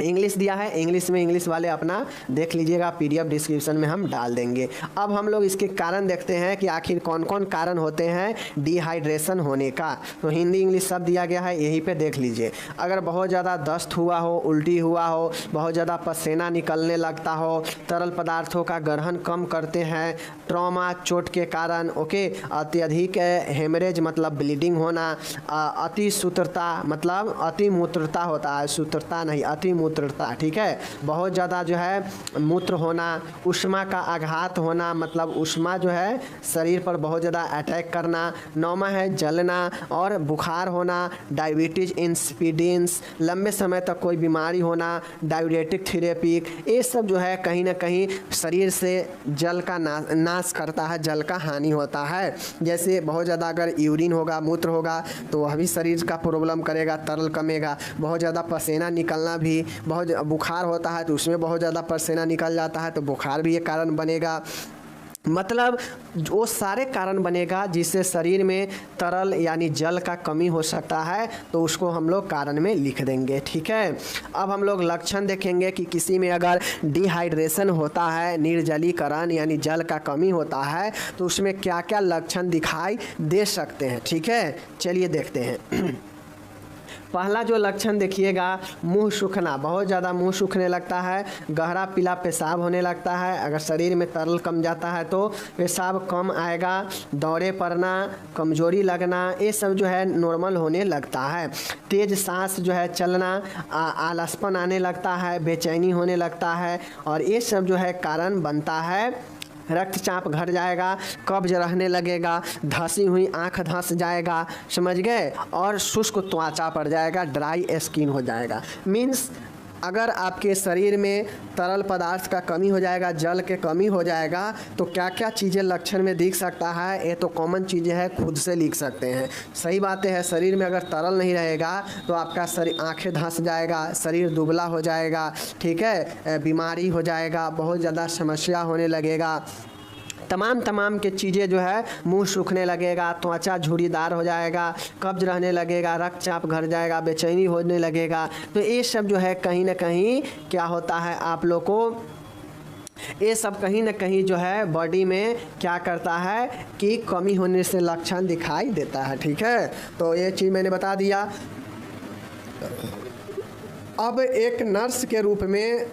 इंग्लिश दिया है, इंग्लिश में इंग्लिश वाले अपना देख लीजिएगा, पीडीएफ डिस्क्रिप्शन में हम डाल देंगे। अब हम लोग इसके कारण देखते हैं कि आखिर कौन कौन कारण होते हैं डिहाइड्रेशन होने का। तो हिंदी इंग्लिश सब दिया गया है, यहीं पे देख लीजिए। अगर बहुत ज़्यादा दस्त हुआ हो, उल्टी हुआ हो, बहुत ज़्यादा पसीना निकलने लगता हो, तरल पदार्थों का ग्रहण कम करते हैं, ट्रॉमा चोट के कारण, ओके, अत्यधिक हेमरेज मतलब ब्लीडिंग होना, अति सूत्रता मतलब अति मूत्रता होता है, सूत्रता नहीं, अति मूत्रता। ठीक है, बहुत ज़्यादा जो है मूत्र होना, उष्मा का आघात होना मतलब उष्मा जो है शरीर पर बहुत ज़्यादा अटैक करना, नौमा है जलना और बुखार होना, डायबिटीज इंसिपिडेंस, लंबे समय तक कोई बीमारी होना, डायूरेटिक थेरेपी, ये सब जो है कहीं ना कहीं शरीर से जल का नाश करता है, जल का हानि होता है। जैसे बहुत ज़्यादा अगर यूरिन होगा, मूत्र होगा तो वह भी शरीर का प्रॉब्लम करेगा, तरल कमेगा। बहुत ज़्यादा पसीना निकलना भी, बहुत बुखार होता है तो उसमें बहुत ज़्यादा पसीना निकल जाता है तो बुखार भी एक कारण बनेगा। मतलब वो सारे कारण बनेगा जिससे शरीर में तरल यानी जल का कमी हो सकता है, तो उसको हम लोग कारण में लिख देंगे। ठीक है, अब हम लोग लक्षण देखेंगे कि किसी में अगर डिहाइड्रेशन होता है, निर्जलीकरण यानी जल का कमी होता है, तो उसमें क्या क्या लक्षण दिखाई दे सकते हैं। ठीक है, चलिए देखते हैं। पहला जो लक्षण देखिएगा, मुंह सूखना, बहुत ज़्यादा मुंह सूखने लगता है, गहरा पीला पेशाब होने लगता है। अगर शरीर में तरल कम जाता है तो पेशाब कम आएगा, दौरे पड़ना, कमजोरी लगना, ये सब जो है नॉर्मल होने लगता है। तेज़ सांस जो है चलना, आलसपन आने लगता है, बेचैनी होने लगता है, और ये सब जो है कारण बनता है। रक्तचाप घट जाएगा, कब्ज रहने लगेगा, धंसी हुई आंख धंस जाएगा, समझ गए, और शुष्क त्वचा पड़ जाएगा, ड्राई स्किन हो जाएगा। मीन्स अगर आपके शरीर में तरल पदार्थ का कमी हो जाएगा, जल के कमी हो जाएगा, तो क्या क्या चीज़ें लक्षण में दिख सकता है, ये तो कॉमन चीज़ें हैं, खुद से लिख सकते हैं। सही बातें हैं, शरीर में अगर तरल नहीं रहेगा तो आपका शरीर, आंखें धंस जाएगा, शरीर दुबला हो जाएगा, ठीक है, बीमारी हो जाएगा, बहुत ज़्यादा समस्या होने लगेगा, तमाम के चीज़ें जो है, मुंह सूखने लगेगा, त्वचा झुर्रीदार हो जाएगा, कब्ज रहने लगेगा, रक्तचाप घट जाएगा, बेचैनी होने लगेगा। तो ये सब जो है कहीं ना कहीं क्या होता है, आप लोग को ये सब कहीं ना कहीं जो है बॉडी में क्या करता है कि कमी होने से लक्षण दिखाई देता है। ठीक है, तो ये चीज़ मैंने बता दिया। अब एक नर्स के रूप में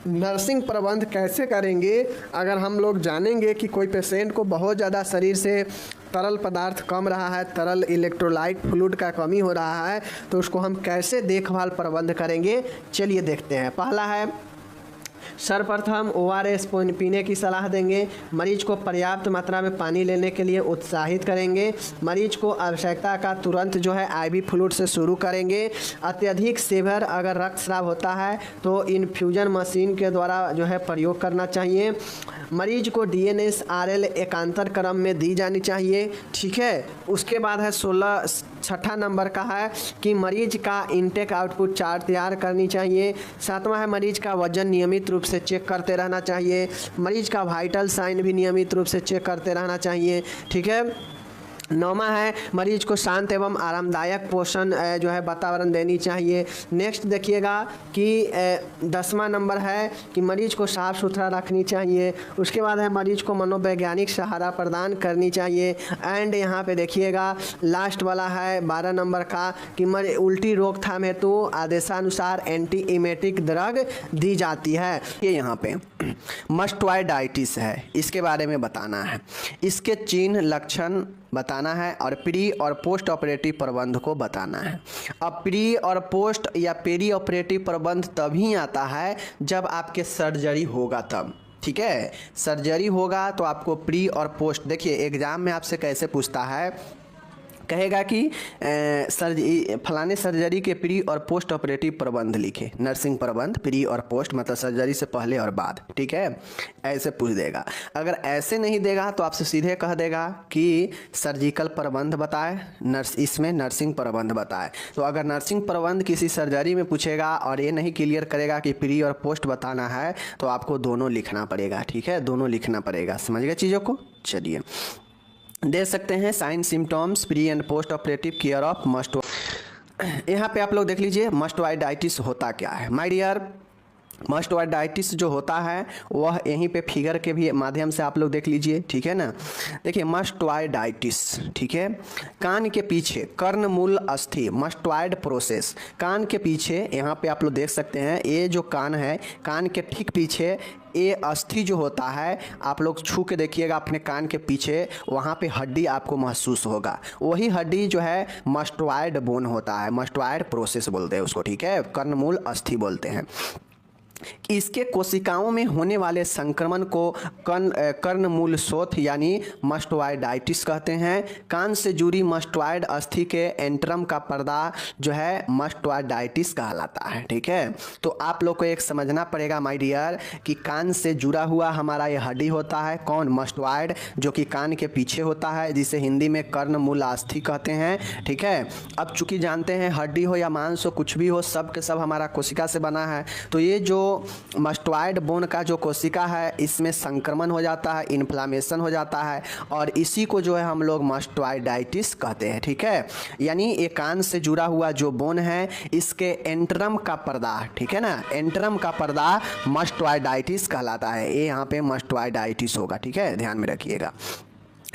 नर्सिंग प्रबंध कैसे करेंगे, अगर हम लोग जानेंगे कि कोई पेशेंट को बहुत ज़्यादा शरीर से तरल पदार्थ कम रहा है, तरल इलेक्ट्रोलाइट फ्लूइड का कमी हो रहा है, तो उसको हम कैसे देखभाल प्रबंध करेंगे, चलिए देखते हैं। पहला है, सर्वप्रथम ORS पीने की सलाह देंगे। मरीज को पर्याप्त मात्रा में पानी लेने के लिए उत्साहित करेंगे। मरीज को आवश्यकता का तुरंत जो है IV फ्लूइड से शुरू करेंगे। अत्यधिक सेवर अगर रक्तस्राव होता है तो इन्फ्यूजन मशीन के द्वारा जो है प्रयोग करना चाहिए। मरीज को DNS RL एकांतर क्रम में दी जानी चाहिए। ठीक है, उसके बाद है 6 नंबर का है कि मरीज का इनटेक आउटपुट चार्ट तैयार करनी चाहिए। 7वां है, मरीज का वजन नियमित रूप से चेक करते रहना चाहिए। मरीज का वाइटल साइन भी नियमित रूप से चेक करते रहना चाहिए। ठीक है, नौमा है मरीज को शांत एवं आरामदायक पोषण जो है वातावरण देनी चाहिए। नेक्स्ट देखिएगा कि 10वां नंबर है कि मरीज को साफ़ सुथरा रखनी चाहिए। उसके बाद है मरीज को मनोवैज्ञानिक सहारा प्रदान करनी चाहिए। एंड यहाँ पे देखिएगा लास्ट वाला है 12 नंबर का कि उल्टी रोकथाम हेतु आदेशानुसार एंटीइमेटिक ड्रग दी जाती है। ये यहाँ पे मस्टोइडाइटिस है, इसके बारे में बताना है, इसके चिन्ह लक्षण बताना है और प्री और पोस्ट ऑपरेटिव प्रबंध को बताना है। अब प्री और पोस्ट या पेरी ऑपरेटिव प्रबंध तभी आता है जब आपके सर्जरी होगा तब, ठीक है। सर्जरी होगा तो आपको प्री और पोस्ट, देखिए एग्ज़ाम में आपसे कैसे पूछता है, कहेगा कि फलाने सर्जरी के प्री और पोस्ट ऑपरेटिव प्रबंध लिखे, नर्सिंग प्रबंध प्री और पोस्ट मतलब सर्जरी से पहले और बाद, ठीक है, ऐसे पूछ देगा। अगर ऐसे नहीं देगा तो आपसे सीधे कह देगा कि सर्जिकल प्रबंध बताए, इसमें नर्सिंग प्रबंध बताए। तो अगर नर्सिंग प्रबंध किसी सर्जरी में पूछेगा और ये नहीं क्लियर करेगा कि प्री और पोस्ट बताना है तो आपको दोनों लिखना पड़ेगा, ठीक है, दोनों लिखना पड़ेगा। समझ गए चीज़ों को। चलिए दे सकते हैं sign symptoms pre and post operative care of मस्टो। यहाँ पे आप लोग देख लीजिए मस्टोइडाइटिस होता क्या है। माय डियर, मस्टोइडाइटिस जो होता है वह यहीं पे फिगर के भी माध्यम से आप लोग देख लीजिए, ठीक है ना। देखिए मस्टोइडाइटिस, ठीक है, कान के पीछे कर्णमूल अस्थि मस्टोइड प्रोसेस, कान के पीछे यहाँ पे आप लोग देख सकते हैं, ये जो कान है, कान के ठीक पीछे ये अस्थि जो होता है, आप लोग छू के देखिएगा अपने कान के पीछे, वहाँ पे हड्डी आपको महसूस होगा, वही हड्डी जो है मस्टोइड बोन होता है, मस्टोइड प्रोसेस बोलते हैं उसको, ठीक है, कर्णमूल अस्थि बोलते हैं। इसके कोशिकाओं में होने वाले संक्रमण को कर्णमूल शोथ यानी मस्टोइडाइटिस कहते हैं। कान से जुड़ी मस्टोइड अस्थि के एंट्रम का पर्दा जो है मस्टोइडाइटिस कहलाता है, ठीक है। तो आप लोग को एक समझना पड़ेगा माय डियर कि कान से जुड़ा हुआ हमारा ये हड्डी होता है, कौन, मस्टोइड, जो कि कान के पीछे होता है, जिसे हिंदी में कर्णमूल अस्थि कहते हैं, ठीक है। अब चूंकि जानते हैं हड्डी हो या मांस हो कुछ भी हो, सब के सब हमारा कोशिका से बना है, तो ये जो मस्टोइड बोन का जो कोशिका है इसमें संक्रमण हो जाता है, इन्फ्लामेशन हो जाता है और इसी को जो है हम लोग मस्टोइडाइटिस कहते हैं, ठीक है। यानी ये कान से जुड़ा हुआ जो बोन है इसके एंट्रम का पर्दा, ठीक है ना, एंट्रम का पर्दा मस्टोइडाइटिस कहलाता है। ये यहाँ पे मस्टोइडाइटिस होगा, ठीक है, ध्यान में रखिएगा।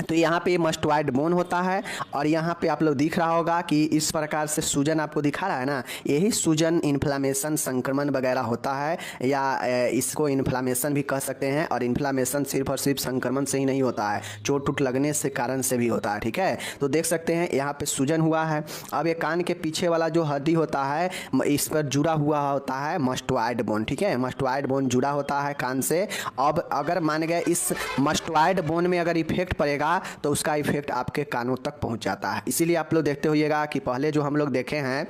तो यहाँ पे मस्टोइड बोन होता है और यहाँ पे आप लोग दिख रहा होगा कि इस प्रकार से सूजन आपको दिखा रहा है ना, यही सूजन इन्फ्लामेशन संक्रमण वगैरह होता है, या इसको इन्फ्लामेशन भी कह सकते हैं। और इन्फ्लामेशन सिर्फ और सिर्फ संक्रमण से ही नहीं होता है, चोट टूट लगने से कारण से भी होता है, ठीक है। तो देख सकते हैं यहाँ पे सूजन हुआ है। अब ये कान के पीछे वाला जो हड्डी होता है इस पर जुड़ा हुआ होता है मस्टोइड बोन, ठीक है, मस्टोइड बोन जुड़ा होता है कान से। अब अगर मान गए इस मस्टोइड बोन में अगर इफेक्ट पड़ेगा तो उसका इफेक्ट आपके कानों तक पहुंच जाता है। इसीलिए आप लोग देखते होइएगा कि पहले जो हम लोग देखे हैं,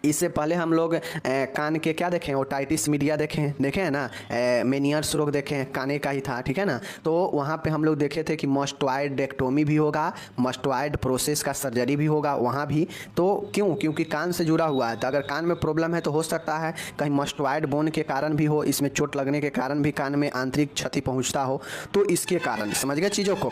इससे पहले हम लोग कान के क्या देखें, ओटाइटिस मीडिया देखे हैं ना, मेनियर्स रोग देखें, काने का ही था, ठीक है ना। तो वहाँ पे हम लोग देखे थे कि मस्टोइडेक्टोमी भी होगा, मस्टोइड प्रोसेस का सर्जरी भी होगा वहाँ भी। तो क्योंकि कान से जुड़ा हुआ है, तो अगर कान में प्रॉब्लम है तो हो सकता है कहीं मस्टोइड बोन के कारण भी हो, इसमें चोट लगने के कारण भी कान में आंतरिक क्षति पहुँचता हो, तो इसके कारण, समझ गए चीज़ों को।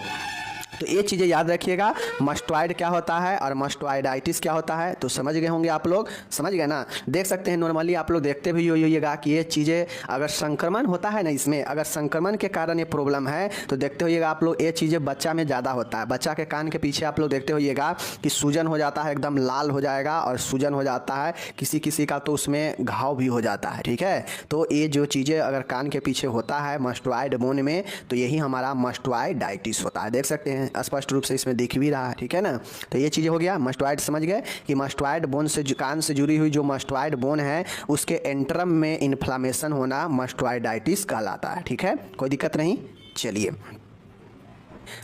तो ये चीज़ें याद रखिएगा, मस्टोइड क्या होता है और मस्टोइडाइटिस क्या होता है, तो समझ गए होंगे आप लोग, समझ गए ना। देख सकते हैं नॉर्मली आप लोग देखते भी होइएगा कि ये चीज़ें अगर संक्रमण होता है ना, इसमें अगर संक्रमण के कारण ये प्रॉब्लम है तो देखते होइएगा आप लोग, ये चीज़ें बच्चा में ज़्यादा होता है। बच्चा के कान के पीछे आप लोग देखते होइएगा कि सूजन हो जाता है, एकदम लाल हो जाएगा और सूजन हो जाता है, किसी किसी का तो उसमें घाव भी हो जाता है, ठीक है। तो ये जो चीज़ें अगर कान के पीछे होता है मस्टोइड बोन में, तो यही हमारा मस्टोइडाइटिस होता है। देख सकते हैं स्पष्ट रूप से इसमें दिख भी रहा है, ठीक है ना। तो ये चीज़ें हो गया मस्टोइड, समझ गए कि मस्टोइड बोन से कान से जुड़ी हुई जो मस्टोइड बोन है उसके एंट्रम में इन्फ्लामेशन होना मस्टोइडाइटिस कहलाता है, ठीक है, कोई दिक्कत नहीं। चलिए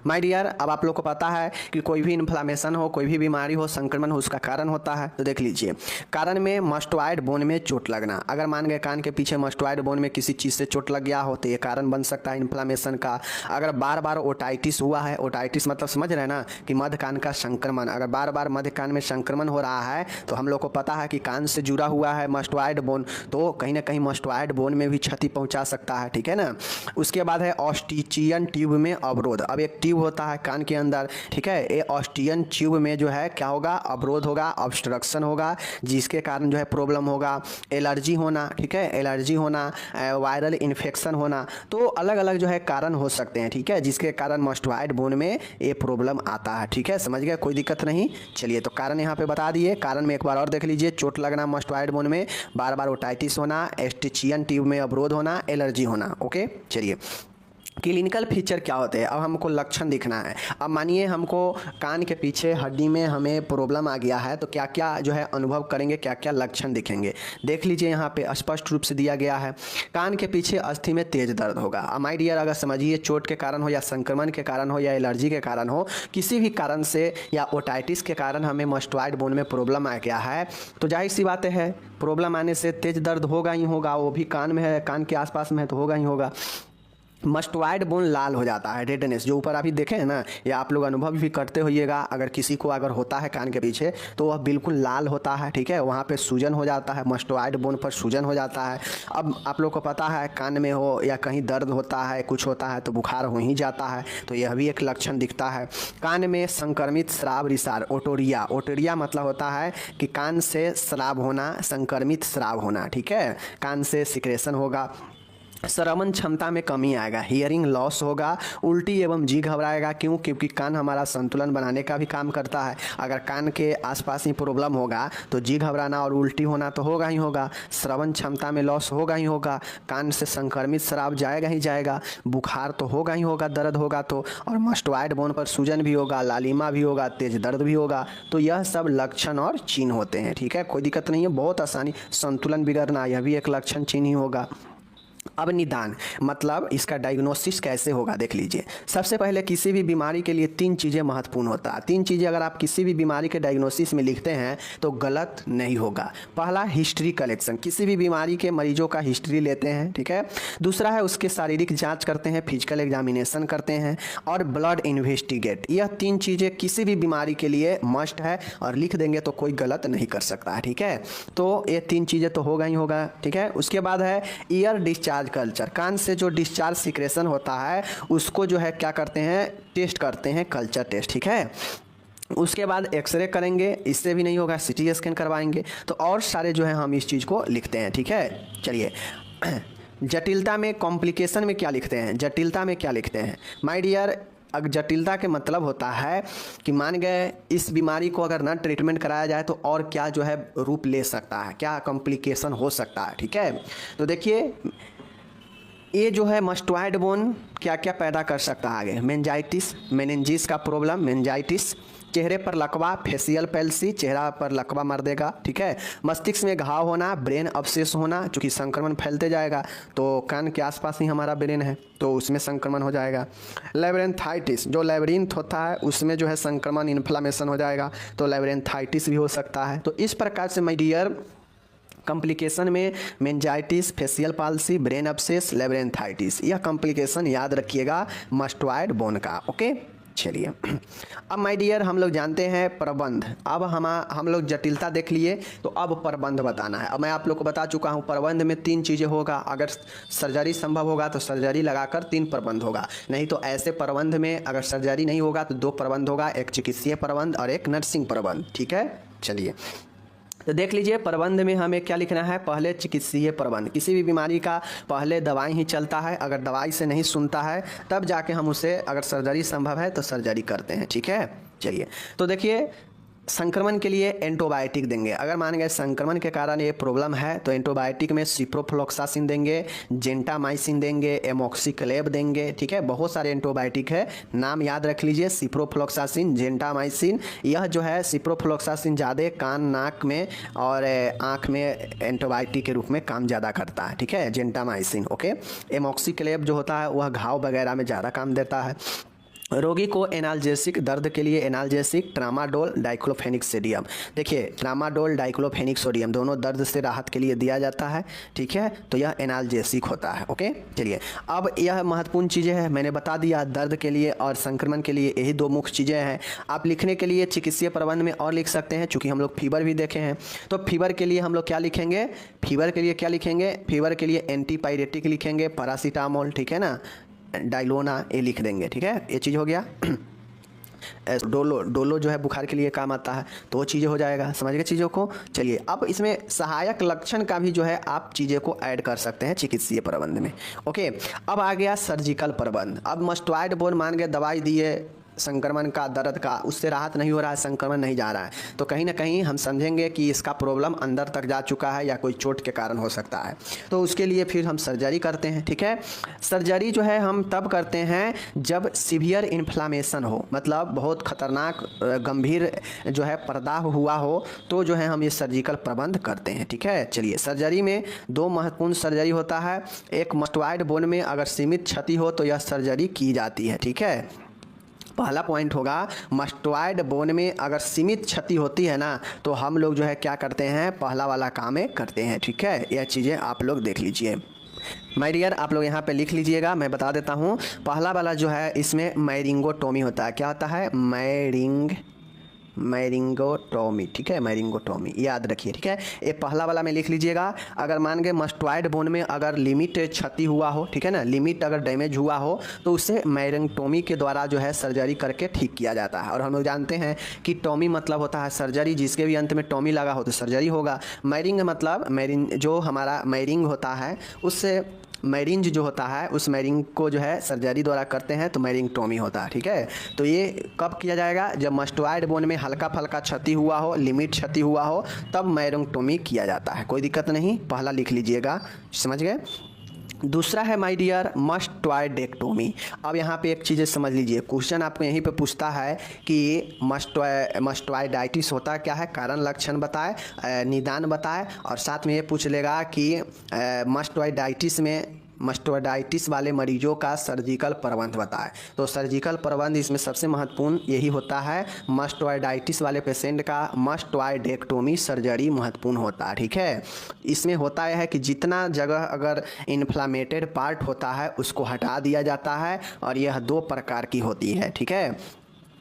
माय डियर, अब आप लोग को पता है कि कोई भी इन्फ्लामेशन हो, कोई भी बीमारी हो, संक्रमण हो, उसका कारण होता है। तो देख लीजिए, कारण में मस्टोइड बोन में चोट लगना, अगर मान गए कान के पीछे मस्टोइड बोन में किसी चीज़ से चोट लग गया हो तो ये कारण बन सकता है इन्फ्लामेशन का। अगर बार बार ओटाइटिस हुआ है, ओटाइटिस मतलब समझ रहे हैं ना कि मध्य कान का संक्रमण, अगर बार बार मध्य कान में संक्रमण हो रहा है तो हम लोग को पता है कि कान से जुड़ा हुआ है मस्टोइड बोन, तो कहीं ना कहीं मस्टोइड बोन में भी क्षति पहुँचा सकता है, ठीक है ना। उसके बाद है ऑस्टिचियन ट्यूब में अवरोध। अब एक ट्यूब होता है कान के अंदर, ठीक है। ये ऑस्टियन ट्यूब में जो है क्या होगा, अवरोध होगा, ऑब्स्ट्रक्शन होगा, जिसके कारण जो है प्रॉब्लम होगा, एलर्जी होना, ठीक है, एलर्जी होना, वायरल इन्फेक्शन होना, तो अलग अलग जो है कारण हो सकते हैं, ठीक है, जिसके कारण मस्टोइड बोन में ये प्रॉब्लम आता है, ठीक है। समझ गए, कोई दिक्कत नहीं। चलिए तो कारण यहाँ पे बता दिए। कारण में एक बार और देख लीजिए, चोट लगना मस्टोइड बोन में, बार बार ओटाइटिस होना, एस्टिचियन ट्यूब में अवरोध होना, एलर्जी होना। ओके, चलिए क्लिनिकल फीचर क्या होते हैं, अब हमको लक्षण दिखना है। अब मानिए हमको कान के पीछे हड्डी में हमें प्रॉब्लम आ गया है, तो क्या क्या जो है अनुभव करेंगे, क्या क्या लक्षण दिखेंगे, देख लीजिए यहाँ पे स्पष्ट रूप से दिया गया है। कान के पीछे अस्थि में तेज दर्द होगा। अब माय डियर, अगर समझिए चोट के कारण हो या संक्रमण के कारण हो या एलर्जी के कारण हो, किसी भी कारण से या ओटाइटिस के कारण हमें मस्टोइड बोन में प्रॉब्लम आ गया है, तो जाहिर सी बात है प्रॉब्लम आने से तेज दर्द होगा ही होगा, वो भी कान में है, कान के आसपास में है तो होगा ही होगा। मस्टोइड बोन लाल हो जाता है, रेडनेस, जो ऊपर अभी देखे हैं ना, ये आप लोग अनुभव भी करते होइएगा। अगर किसी को अगर होता है कान के पीछे तो वह बिल्कुल लाल होता है, ठीक है, वहाँ पे सूजन हो जाता है, मस्टोइड बोन पर सूजन हो जाता है। अब आप लोग को पता है कान में हो या कहीं दर्द होता है, कुछ होता है तो बुखार हो ही जाता है, तो यह भी एक लक्षण दिखता है। कान में संक्रमित स्राव रिसार, ओटोरिया, ओटोरिया मतलब होता है कि कान से स्राव होना, संक्रमित स्राव होना, ठीक है, कान से सिक्रेशन होगा। श्रवण क्षमता में कमी आएगा, हियरिंग लॉस होगा, उल्टी एवं जी घबराएगा। क्यों? क्योंकि कान हमारा संतुलन बनाने का भी काम करता है। अगर कान के आसपास ही प्रॉब्लम होगा तो जी घबराना और उल्टी होना तो होगा ही होगा, श्रवण क्षमता में लॉस होगा ही होगा, कान से संक्रमित श्राव जाएगा ही जाएगा, बुखार तो होगा ही होगा, दर्द होगा तो, और मस्टोइड बोन पर सूजन भी होगा, लालिमा भी होगा, तेज दर्द भी होगा। तो यह सब लक्षण और चिन्ह होते हैं, ठीक है, कोई दिक्कत नहीं है, बहुत आसानी। संतुलन बिगड़ना, यह भी एक लक्षण चिन्ह ही होगा। अब निदान मतलब इसका डायग्नोसिस कैसे होगा, देख लीजिए। सबसे पहले किसी भी बीमारी के लिए 3 चीज़ें महत्वपूर्ण होता है। 3 चीज़ें अगर आप किसी भी बीमारी के डायग्नोसिस में लिखते हैं तो गलत नहीं होगा। पहला, हिस्ट्री कलेक्शन, किसी भी बीमारी के मरीजों का हिस्ट्री लेते हैं, ठीक है। दूसरा है उसके शारीरिक जांच करते हैं, फिजिकल एग्जामिनेशन करते हैं, और ब्लड इन्वेस्टिगेट। यह 3 चीज़ें किसी भी बीमारी के लिए मस्ट है, और लिख देंगे तो कोई गलत नहीं कर सकता है, ठीक है। तो ये 3 चीज़ें तो होगा ही होगा, ठीक है। उसके बाद है ईयर डिस्चार्ज कल्चर, कान से जो डिस्चार्ज सिक्रेशन होता है उसको जो है क्या करते हैं, टेस्ट करते हैं, कल्चर टेस्ट, ठीक है। उसके बाद एक्सरे करेंगे, इससे भी नहीं होगा, सीटी स्कैन करवाएंगे। तो और सारे जो है हम इस चीज़ को लिखते हैं, ठीक है। चलिए जटिलता में, कॉम्प्लिकेशन में क्या लिखते हैं, जटिलता में क्या लिखते हैं माय डियर। अगर जटिलता के मतलब होता है कि मान गए इस बीमारी को अगर ना ट्रीटमेंट कराया जाए तो और क्या जो है रूप ले सकता है, क्या कॉम्प्लिकेशन हो सकता है, ठीक है। तो देखिए ये जो है मस्टोइड बोन क्या क्या पैदा कर सकता है आगे, मेनिंजाइटिस, मेनिंजिस का प्रॉब्लम, मेनिंजाइटिस, चेहरे पर लकवा, फेशियल पैल्सी, चेहरा पर लकवा मार देगा, ठीक है। मस्तिष्क में घाव होना, ब्रेन अब्सेस होना, चूँकि संक्रमण फैलते जाएगा तो कान के आसपास ही हमारा ब्रेन है तो उसमें संक्रमण हो जाएगा। लेब्रेंथाइटिस, जो लेब्रिंथ होता है उसमें जो है संक्रमण, इन्फ्लामेशन हो जाएगा तो लेब्रेंथाइटिस भी हो सकता है। तो इस प्रकार से माय डियर कॉम्प्लिकेशन में meningitis, facial palsy, brain abscess, labyrinthitis, यह कॉम्प्लिकेशन याद रखिएगा मस्टोइड बोन का। ओके, चलिए अब माय डियर हम लोग जानते हैं प्रबंध। अब हम लोग जटिलता देख लिए तो अब प्रबंध बताना है। अब मैं आप लोग को बता चुका हूँ प्रबंध में 3 चीज़ें होगा, अगर सर्जरी संभव होगा तो सर्जरी लगाकर 3 प्रबंध होगा, नहीं तो ऐसे प्रबंध में अगर सर्जरी नहीं होगा तो 2 प्रबंध होगा, एक चिकित्सीय प्रबंध और एक नर्सिंग प्रबंध, ठीक है। चलिए तो देख लीजिए प्रबंध में हमें क्या लिखना है, पहले चिकित्सीय प्रबंध, किसी भी बीमारी का पहले दवाई ही चलता है, अगर दवाई से नहीं सुनता है तब जाके हम उसे, अगर सर्जरी संभव है तो सर्जरी करते हैं, ठीक है। चलिए तो देखिए संक्रमण के लिए एंटीबायोटिक देंगे। अगर मान गए संक्रमण के कारण ये प्रॉब्लम है तो एंटीबायोटिक में सिप्रोफ्लॉक्सासिन देंगे, जेंटामाइसिन देंगे, एमोक्सिक्लेव देंगे, ठीक है। बहुत सारे एंटीबायोटिक है, नाम याद रख लीजिए, सिप्रोफ्लॉक्सासिन, जेंटामाइसिन। यह जो है सिप्रोफ्लॉक्सासिन ज़्यादा कान, नाक में और आँख में एंटीबायोटिक के रूप में काम ज़्यादा करता है, ठीक है, जेंटामाइसिन। ओके, एमोक्सिक्लेव जो होता है वह घाव वगैरह में ज़्यादा काम देता है। रोगी को एनाल्जेसिक, दर्द के लिए एनाल्जेसिक, ट्रामाडोल, डाइक्लोफेनिक सोडियम। देखिए ट्रामाडोल, डाइक्लोफेनिक सोडियम दोनों दर्द से राहत के लिए दिया जाता है, ठीक है। तो यह एनाल्जेसिक होता है। ओके, चलिए अब यह महत्वपूर्ण चीज़ें हैं, मैंने बता दिया दर्द के लिए और संक्रमण के लिए यही 2 मुख्य चीज़ें हैं। आप लिखने के लिए चिकित्सीय प्रबंध में और लिख सकते हैं, चूँकि हम लोग फीवर भी देखे हैं तो फीवर के लिए हम लोग क्या लिखेंगे, फीवर के लिए क्या लिखेंगे, फीवर के लिए एंटीपायरेटिक लिखेंगे, पैरासीटामोल, ठीक है ना, डाइलोना ये लिख देंगे, ठीक है। ये चीज़ हो गया। डोलो जो है बुखार के लिए काम आता है, तो वो चीज़ें हो जाएगा। समझ गए चीज़ों को। चलिए अब इसमें सहायक लक्षण का भी जो है आप चीज़ें को ऐड कर सकते हैं चिकित्सीय प्रबंध में। ओके, अब आ गया सर्जिकल प्रबंध। अब मस्टोइड बोन मान गए, दवाई दिए संक्रमण का, दर्द का, उससे राहत नहीं हो रहा है, संक्रमण नहीं जा रहा है, तो कहीं ना कहीं हम समझेंगे कि इसका प्रॉब्लम अंदर तक जा चुका है या कोई चोट के कारण हो सकता है। तो उसके लिए फिर हम सर्जरी करते हैं, ठीक है। सर्जरी जो है हम तब करते हैं जब सीवियर इन्फ्लामेशन हो, मतलब बहुत खतरनाक गंभीर जो है प्रदाह हुआ हो, तो जो है हम ये सर्जिकल प्रबंध करते हैं, ठीक है। चलिए, सर्जरी में दो महत्वपूर्ण सर्जरी होता है। एक मस्टोइड बोन में अगर सीमित क्षति हो तो यह सर्जरी की जाती है, ठीक है। पहला पॉइंट होगा, मस्टोइड बोन में अगर सीमित क्षति होती है ना, तो हम लोग जो है क्या करते हैं, पहला वाला काम करते हैं, ठीक है। यह चीज़ें आप लोग देख लीजिए। माय डियर, आप लोग यहाँ पे लिख लीजिएगा, मैं बता देता हूँ। पहला वाला जो है इसमें मैरिंगोटोमी होता है। क्या होता है? मैरिंगोटोमी, ठीक है, मैरिंगोटोमी याद रखिए, ठीक है। ये पहला वाला में लिख लीजिएगा। अगर मान गए मस्टोइड बोन में अगर लिमिट क्षति हुआ हो, ठीक है ना, लिमिट अगर डैमेज हुआ हो, तो उसे मैरिंगोटोमी के द्वारा जो है सर्जरी करके ठीक किया जाता है। और हम लोग जानते हैं कि टोमी मतलब होता है सर्जरी, जिसके भी अंत में टोमी लगा हो तो सर्जरी होगा। मैरिंग मतलब जो हमारा मैरिंग होता है, उससे मैरिंज जो होता है, उस मैरिंग को जो है सर्जरी द्वारा करते हैं तो मैरिंगटोमी होता है, ठीक है। तो ये कब किया जाएगा? जब मस्टोइड बोन में हल्का फल्का क्षति हुआ हो, लिमिट क्षति हुआ हो, तब मैरिंगटोमी किया जाता है। कोई दिक्कत नहीं, पहला लिख लीजिएगा, समझ गए। दूसरा है माय डियर मस्टोइडेक्टोमी। अब यहाँ पे एक चीज़ समझ लीजिए, क्वेश्चन आपको यहीं पे पूछता है कि मस्टोइडाइटिस होता क्या है, कारण लक्षण बताए, निदान बताए, और साथ में ये पूछ लेगा कि मस्टोइडाइटिस वाले मरीजों का सर्जिकल प्रबंध बताएं। तो सर्जिकल प्रबंध इसमें सबसे महत्वपूर्ण यही होता है। मस्टोइडाइटिस वाले पेशेंट का मस्टोइडेक्टोमी सर्जरी महत्वपूर्ण होता है, ठीक है। इसमें होता है कि जितना जगह अगर इन्फ्लामेटेड पार्ट होता है उसको हटा दिया जाता है, और यह दो प्रकार की होती है, ठीक है।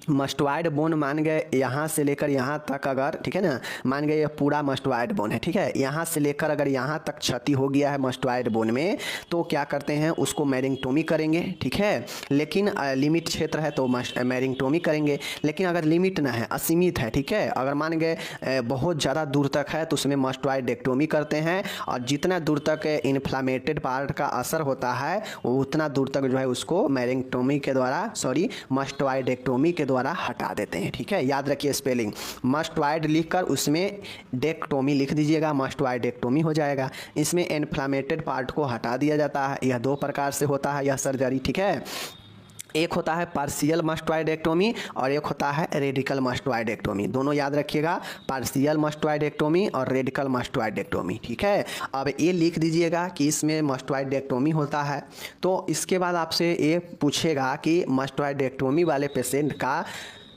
मस्टोइड बोन मान गए यहाँ से लेकर यहाँ तक, अगर ठीक है ना, मान गए ये पूरा मस्टोइड बोन है, ठीक है, यहाँ से लेकर अगर यहाँ तक क्षति हो गया है मस्टोइड बोन में, तो क्या करते हैं, उसको मैरिंगटोमी करेंगे, ठीक है। लेकिन लिमिट क्षेत्र है तो मैरिंगटोमी करेंगे। लेकिन अगर लिमिट ना है, असीमित है, ठीक है, अगर मान गए बहुत ज़्यादा दूर तक है तो उसमें मस्टोइडेक्टोमी करते हैं, और जितना दूर तक इन्फ्लामेटेड पार्ट का असर होता है वो उतना दूर तक जो है उसको मैरिंगटोमी के द्वारा, मस्टोइडेक्टोमी के द्वारा हटा देते हैं, ठीक है। याद रखिए स्पेलिंग, मस्टोइड लिखकर उसमें डेक्टोमी लिख दीजिएगा, मस्टोइडेक्टोमी हो जाएगा। इसमें इन्फ्लामेटेड पार्ट को हटा दिया जाता है। यह दो प्रकार से होता है यह सर्जरी, ठीक है। एक होता है पार्शियल मस्टोइडेक्टोमी और एक होता है रेडिकल मस्टोइडेक्टोमी। दोनों याद रखिएगा, पार्शियल मस्टोइडेक्टोमी और रेडिकल मस्टोइडेक्टोमी, ठीक है। अब ये लिख दीजिएगा कि इसमें मस्टोइडेक्टोमी होता है। तो इसके बाद आपसे ये पूछेगा कि मस्टोइडेक्टोमी वाले पेशेंट का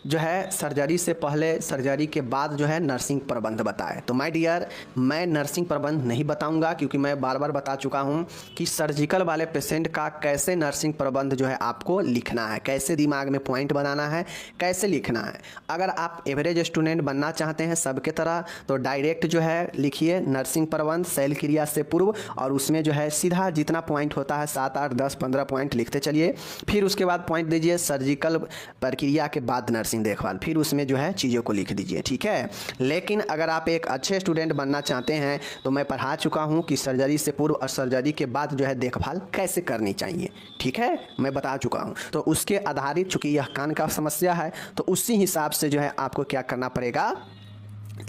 जो है सर्जरी से पहले, सर्जरी के बाद जो है नर्सिंग प्रबंध बताए। तो माय डियर, मैं नर्सिंग प्रबंध नहीं बताऊंगा, क्योंकि मैं बार बार बता चुका हूं कि सर्जिकल वाले पेशेंट का कैसे नर्सिंग प्रबंध जो है आपको लिखना है, कैसे दिमाग में पॉइंट बनाना है, कैसे लिखना है। अगर आप एवरेज स्टूडेंट बनना चाहते हैं सबके तरह, तो डायरेक्ट जो है लिखिए नर्सिंग प्रबंध शैल क्रिया से पूर्व, और उसमें जो है सीधा जितना पॉइंट होता है 7, 8, 10, 15 पॉइंट लिखते चलिए। फिर उसके बाद पॉइंट दीजिए सर्जिकल प्रक्रिया के बाद नर्सिंग देखभाल, फिर उसमें जो है चीज़ों को लिख दीजिए, ठीक है। लेकिन अगर आप एक अच्छे स्टूडेंट बनना चाहते हैं तो मैं पढ़ा चुका हूं कि सर्जरी से पूर्व और सर्जरी के बाद जो है देखभाल कैसे करनी चाहिए, ठीक है, मैं बता चुका हूं। तो उसके आधारित, चूंकि यह कान का समस्या है, तो उसी हिसाब से जो है आपको क्या करना पड़ेगा,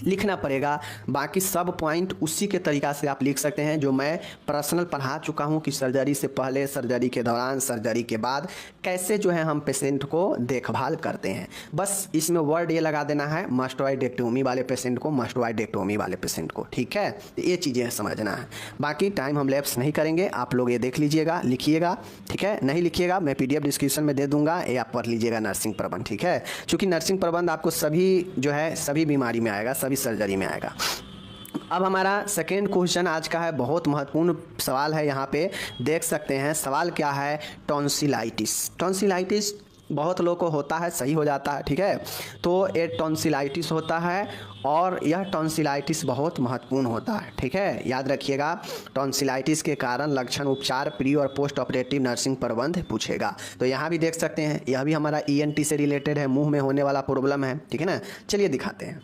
लिखना पड़ेगा। बाकी सब पॉइंट उसी के तरीक़ा से आप लिख सकते हैं जो मैं पर्सनल पढ़ा चुका हूं कि सर्जरी से पहले, सर्जरी के दौरान, सर्जरी के बाद कैसे जो है हम पेशेंट को देखभाल करते हैं। बस इसमें वर्ड ये लगा देना है, मस्टोइडेक्टोमी वाले पेशेंट को, मस्टोइडेक्टोमी वाले पेशेंट को, ठीक है। तो ये चीज़ें समझना है। बाकी टाइम हम लैप्स नहीं करेंगे, आप लोग ये देख लीजिएगा, लिखिएगा, ठीक है। नहीं लिखिएगा मैं PDF डिस्क्रिप्शन में दे दूंगा, ये आप पढ़ लीजिएगा नर्सिंग प्रबंध, ठीक है। चूँकि नर्सिंग प्रबंध आपको सभी जो है सभी बीमारी में आएगा, सभी सर्जरी में आएगा। अब हमारा सेकेंड क्वेश्चन आज का है, बहुत महत्वपूर्ण सवाल है, यहाँ पे देख सकते हैं। सवाल क्या है, टॉन्सिलाइटिस। टॉन्सिलाइटिस बहुत लोगों को होता है, सही हो जाता है, ठीक है। तो ये टॉन्सिलाइटिस होता है और यह टॉन्सिलाइटिस बहुत महत्वपूर्ण होता है, ठीक है, याद रखिएगा। टॉन्सिलाइटिस के कारण लक्षण, उपचार, प्री और पोस्ट ऑपरेटिव नर्सिंग प्रबंध पूछेगा। तो यहाँ भी देख सकते हैं, यह भी हमारा ENT से रिलेटेड है, मुंह में होने वाला प्रॉब्लम है, ठीक है ना। चलिए दिखाते हैं।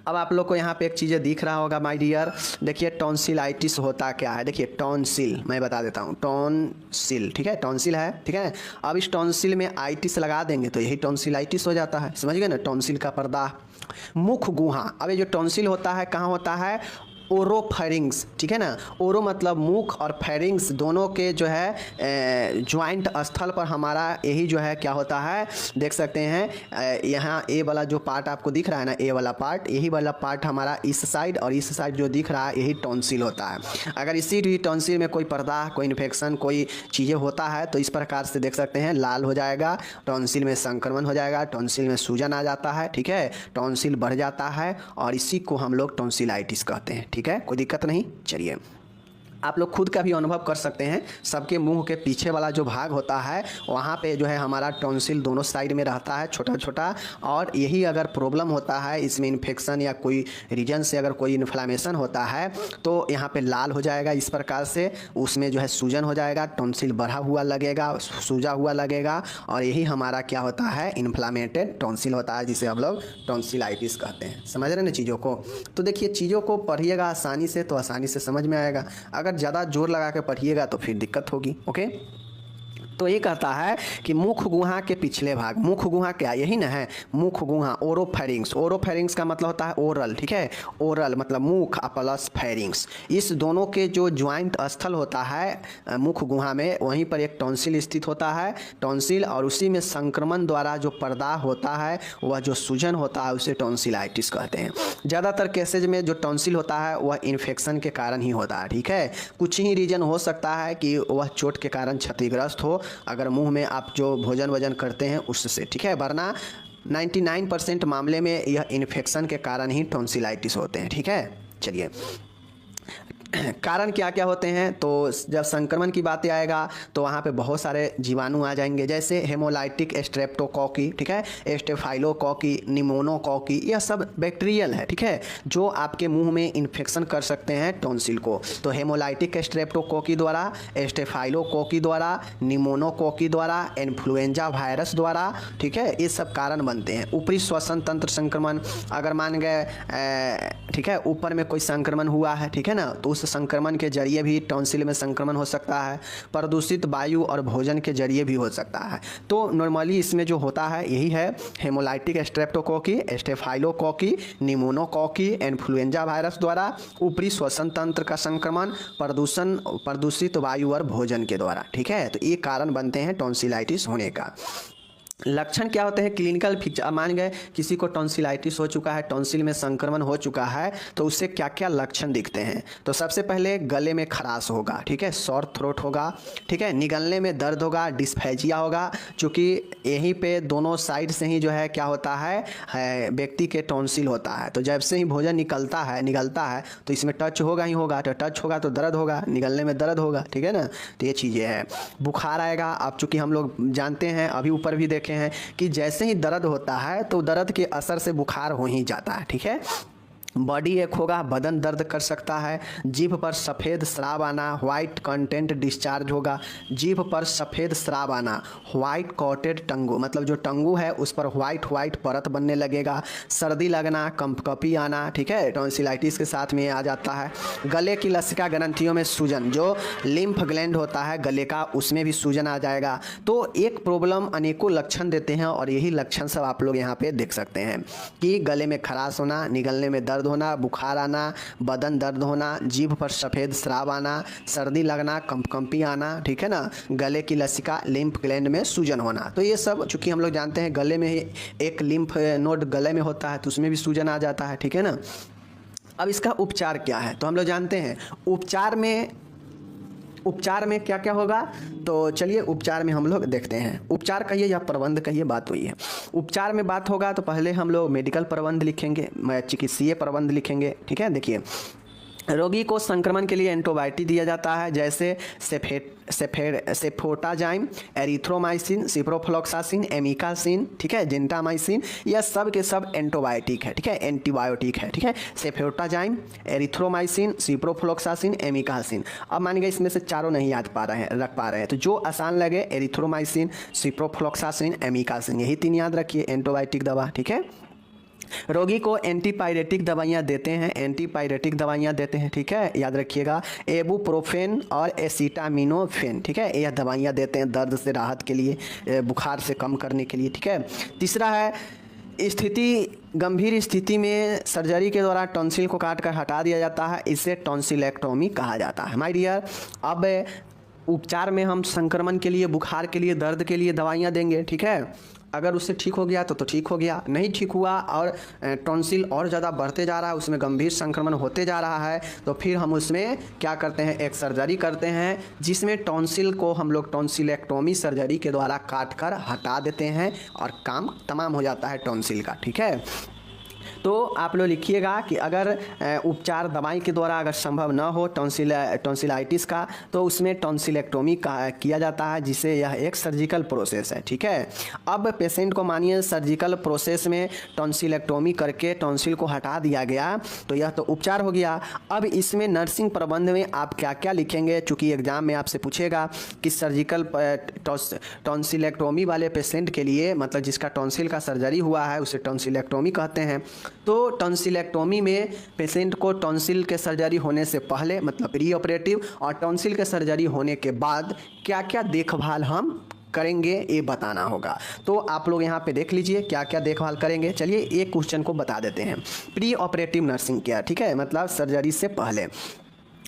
अब आप लोग को यहाँ पे एक चीज़ें दिख रहा होगा माय डियर, देखिए टॉन्सिलाइटिस होता क्या है। देखिए टॉन्सिल, मैं बता देता हूँ, टॉन्सिल, ठीक है, टॉन्सिल है, ठीक है। अब इस टॉन्सिल में आइटिस लगा देंगे तो यही टॉन्सिलाइटिस हो जाता है, समझ गए ना। टॉन्सिल का पर्दा, मुख गुहा। अब ये जो टॉन्सिल होता है कहाँ होता है, ओरोफेरिंग्स, ठीक है ना। ओरो मतलब मुख और फेरिंग्स दोनों के जो है ज्वाइंट स्थल पर हमारा यही जो है क्या होता है, देख सकते हैं यहाँ ए वाला जो पार्ट आपको दिख रहा है ना, ए वाला पार्ट, यही वाला पार्ट हमारा इस साइड, और इस साइड जो दिख रहा है यही टॉन्सिल होता है। अगर इसी टॉन्सिल में कोई पर्दा, कोई इन्फेक्शन, कोई चीज़ें होता है तो इस प्रकार से देख सकते हैं लाल हो जाएगा, टॉन्सिल में संक्रमण हो जाएगा, टॉन्सिल में सूजन आ जाता है, ठीक है, टॉन्सिल बढ़ जाता है और इसी को हम लोग टॉन्सिलाइटिस कहते हैं, ठीक है, कोई दिक्कत नहीं। चलिए आप लोग खुद का भी अनुभव कर सकते हैं, सबके मुंह के पीछे वाला जो भाग होता है वहाँ पे जो है हमारा टॉन्सिल दोनों साइड में रहता है, छोटा छोटा, और यही अगर प्रॉब्लम होता है, इसमें इन्फेक्शन या कोई रीजन से अगर कोई इन्फ्लामेशन होता है तो यहाँ पे लाल हो जाएगा इस प्रकार से, उसमें जो है सूजन हो जाएगा, टॉन्सिल बढ़ा हुआ लगेगा, सूजा हुआ लगेगा, और यही हमारा क्या होता है, इन्फ्लामेटेड टॉन्सिल होता है, जिसे हम लोग टॉन्सिलाइटिस कहते हैं। समझ रहे हैं ना चीज़ों को। तो देखिए चीज़ों को पढ़िएगा आसानी से तो आसानी से समझ में आएगा, अगर ज़्यादा जोर लगा के पढ़िएगा तो फिर दिक्कत होगी, ओके। तो ये कहता है कि मुख गुहा के पिछले भाग, मुख गुहा क्या, यही ना है मुख गुहा, ओरोफेरिंग्स। ओरोफेरिंग्स का मतलब होता है ओरल, ठीक है, ओरल मतलब मुख प्लस फेरिंग्स, इस दोनों के जो ज्वाइंट स्थल होता है मुख गुहा में, वहीं पर एक टॉन्सिल स्थित होता है, टॉन्सिल, और उसी में संक्रमण द्वारा जो पर्दा होता है, वह जो सूजन होता है उसे टॉन्सिलाइटिस कहते हैं। ज़्यादातर केसेज में जो टॉन्सिल होता है वह इन्फेक्शन के कारण ही होता है, ठीक है। कुछ ही रीजन हो सकता है कि वह चोट के कारण क्षतिग्रस्त हो, अगर मुंह में आप जो भोजन वजन करते हैं उससे, ठीक है, वरना 99% मामले में यह इन्फेक्शन के कारण ही टॉन्सिलाइटिस होते हैं, ठीक है। चलिए कारण क्या क्या होते हैं, तो जब संक्रमण की बातें आएगा तो वहाँ पे बहुत सारे जीवाणु आ जाएंगे, जैसे हेमोलाइटिक स्ट्रेप्टोकोकी, ठीक है, स्टेफाइलोकोकी, निमोनोकोकी, यह सब बैक्टीरियल है, ठीक है, जो आपके मुंह में इन्फेक्शन कर सकते हैं टॉन्सिल को। तो हेमोलाइटिक स्ट्रेप्टोकोकी द्वारा, स्टेफाइलोकोकी द्वारा, निमोनोकोकी द्वारा, इन्फ्लुएंजा वायरस द्वारा, ठीक है, ये सब कारण बनते हैं। ऊपरी श्वसन तंत्र संक्रमण, अगर मान गए ठीक है ऊपर में कोई संक्रमण हुआ है, ठीक है ना, तो उस संक्रमण के जरिए भी टॉन्सिल में संक्रमण हो सकता है। प्रदूषित वायु और भोजन के जरिए भी हो सकता है। तो नॉर्मली इसमें जो होता है यही है, hemolytic streptococci, staphylococci, pneumococci, influenza virus द्वारा, ऊपरी श्वसन तंत्र का संक्रमण, प्रदूषित वायु और भोजन के द्वारा, ठीक है। तो ये कारण बनते हैं टॉन्सिलाइटिस होने का। लक्षण क्या होते हैं, क्लिनिकल फीचर, मान गए किसी को टॉन्सिलाइटिस हो चुका है, टॉन्सिल में संक्रमण हो चुका है, तो उससे क्या क्या लक्षण दिखते हैं। तो सबसे पहले गले में खराश होगा, ठीक है, सॉर थ्रोट होगा, ठीक है, निगलने में दर्द होगा, डिस्फेजिया होगा, क्योंकि यहीं पे दोनों साइड से ही जो है क्या होता है व्यक्ति के टॉन्सिल होता है। तो जब से ही भोजन निकलता है तो इसमें टच होगा ही होगा, तो टच होगा तो दर्द होगा, निगलने में दर्द होगा, ठीक है ना। तो ये चीज़ें हैं। बुखार आएगा, अब चूँकि हम लोग जानते हैं, अभी ऊपर भी देखें हैं कि जैसे ही दर्द होता है तो दर्द के असर से बुखार हो ही जाता है, ठीक है। बॉडी एक होगा, बदन दर्द कर सकता है, जीभ पर सफ़ेद स्राव आना, व्हाइट कंटेंट डिस्चार्ज होगा, जीभ पर सफ़ेद स्राव आना, व्हाइट कोटेड टंगू, मतलब जो टंगू है उस पर व्हाइट परत बनने लगेगा, सर्दी लगना, कंपकपी आना, ठीक है, टॉन्सिलाइटिस के साथ में आ जाता है। गले की लसिका ग्रंथियों में सूजन, जो लिम्फ ग्लैंड होता है गले का, उसमें भी सूजन आ जाएगा। तो एक प्रॉब्लम अनेकों लक्षण देते हैं, और यही लक्षण सब आप लोग यहाँ पे देख सकते हैं कि गले में खराश होना, निगलने में दर्द होना, बुखार आना, बदन दर्द होना, जीभ पर सफ़ेद स्राव आना, सर्दी लगना, कंपकंपी आना, ठीक है ना, गले की लसिका लिम्फ ग्लैंड में सूजन होना। तो ये सब चूँकि हम लोग जानते हैं गले में ही एक लिम्फ नोड गले में होता है, तो उसमें भी सूजन आ जाता है, ठीक है ना। अब इसका उपचार क्या है, तो हम लोग जानते हैं उपचार में क्या क्या होगा। तो चलिए उपचार में हम लोग देखते हैं। उपचार कहिए या प्रबंध कहिए, बात हुई है। उपचार में बात होगा तो पहले हम लोग मेडिकल प्रबंध लिखेंगे, चिकित्सीय प्रबंध लिखेंगे, ठीक है। देखिए रोगी को संक्रमण के लिए एंटीबायोटिक दिया जाता है, जैसे सेफ्टोजाइम, एरिथ्रोमाइसिन, सिप्रोफ्लॉक्सासिन, एमिकासिन, ठीक है, जेंटामाइसिन, यह सब के सब एंटीबायोटिक है, ठीक है, एंटीबायोटिक है, ठीक है। सेफ्टोजाइम, एरिथ्रोमाइसिन, सिप्रोफ्लॉक्सासिन, एमिकासिन। अब मानिए इसमें से चारों नहीं याद रख पा रहे हैं, तो जो आसान लगे एरिथ्रोमाइसिन, सिप्रोफ्लॉक्सासिन, एमिकासिन, यही 3 याद रखिए, एंटीबायोटिक दवा, ठीक है। रोगी को एंटीपायरेटिक दवाइयाँ देते हैं, एंटीपायरेटिक दवाइयाँ देते हैं, ठीक है, याद रखिएगा, एबुप्रोफेन और एसिटामिनोफेन, ठीक है, यह दवाइयाँ देते हैं दर्द से राहत के लिए, बुखार से कम करने के लिए, ठीक है। तीसरा है गंभीर स्थिति में सर्जरी के द्वारा टॉन्सिल को काट कर हटा दिया जाता है, इसे टॉन्सिलेक्टोमी कहा जाता है। माय डियर, अब उपचार में हम संक्रमण के लिए, बुखार के लिए, दर्द के लिए दवाइयाँ देंगे, ठीक है। अगर उससे ठीक हो गया तो ठीक हो गया, नहीं ठीक हुआ और टॉन्सिल और ज़्यादा बढ़ते जा रहा है, उसमें गंभीर संक्रमण होते जा रहा है, तो फिर हम उसमें क्या करते हैं, एक सर्जरी करते हैं जिसमें टॉन्सिल को हम लोग टॉन्सिलेक्टोमी सर्जरी के द्वारा काट कर हटा देते हैं और काम तमाम हो जाता है टॉन्सिल का, ठीक है। तो आप लोग लिखिएगा कि अगर उपचार दवाई के द्वारा अगर संभव न हो टॉन्सिलाइटिस का, तो उसमें टॉन्सिलेक्टोमी किया जाता है, जिसे यह एक सर्जिकल प्रोसेस है, ठीक है। अब पेशेंट को मानिए सर्जिकल प्रोसेस में टॉन्सिलेक्टोमी करके टॉन्सिल को हटा दिया गया, तो यह तो उपचार हो गया। अब इसमें नर्सिंग प्रबंध में आप क्या क्या लिखेंगे, चूँकि एग्जाम में आपसे पूछेगा कि सर्जिकल टॉन्सिलेक्टोमी वाले पेशेंट के लिए, मतलब जिसका टॉन्सिल का सर्जरी हुआ है उसे टॉन्सिलेक्टोमी कहते हैं। तो टॉन्सिलेक्टोमी में पेशेंट को टॉन्सिल के सर्जरी होने से पहले, मतलब प्री ऑपरेटिव, और टॉन्सिल के सर्जरी होने के बाद क्या क्या देखभाल हम करेंगे ये बताना होगा। तो आप लोग यहाँ पे देख लीजिए क्या क्या देखभाल करेंगे। चलिए एक क्वेश्चन को बता देते हैं। प्री ऑपरेटिव नर्सिंग केयर, ठीक है, मतलब सर्जरी से पहले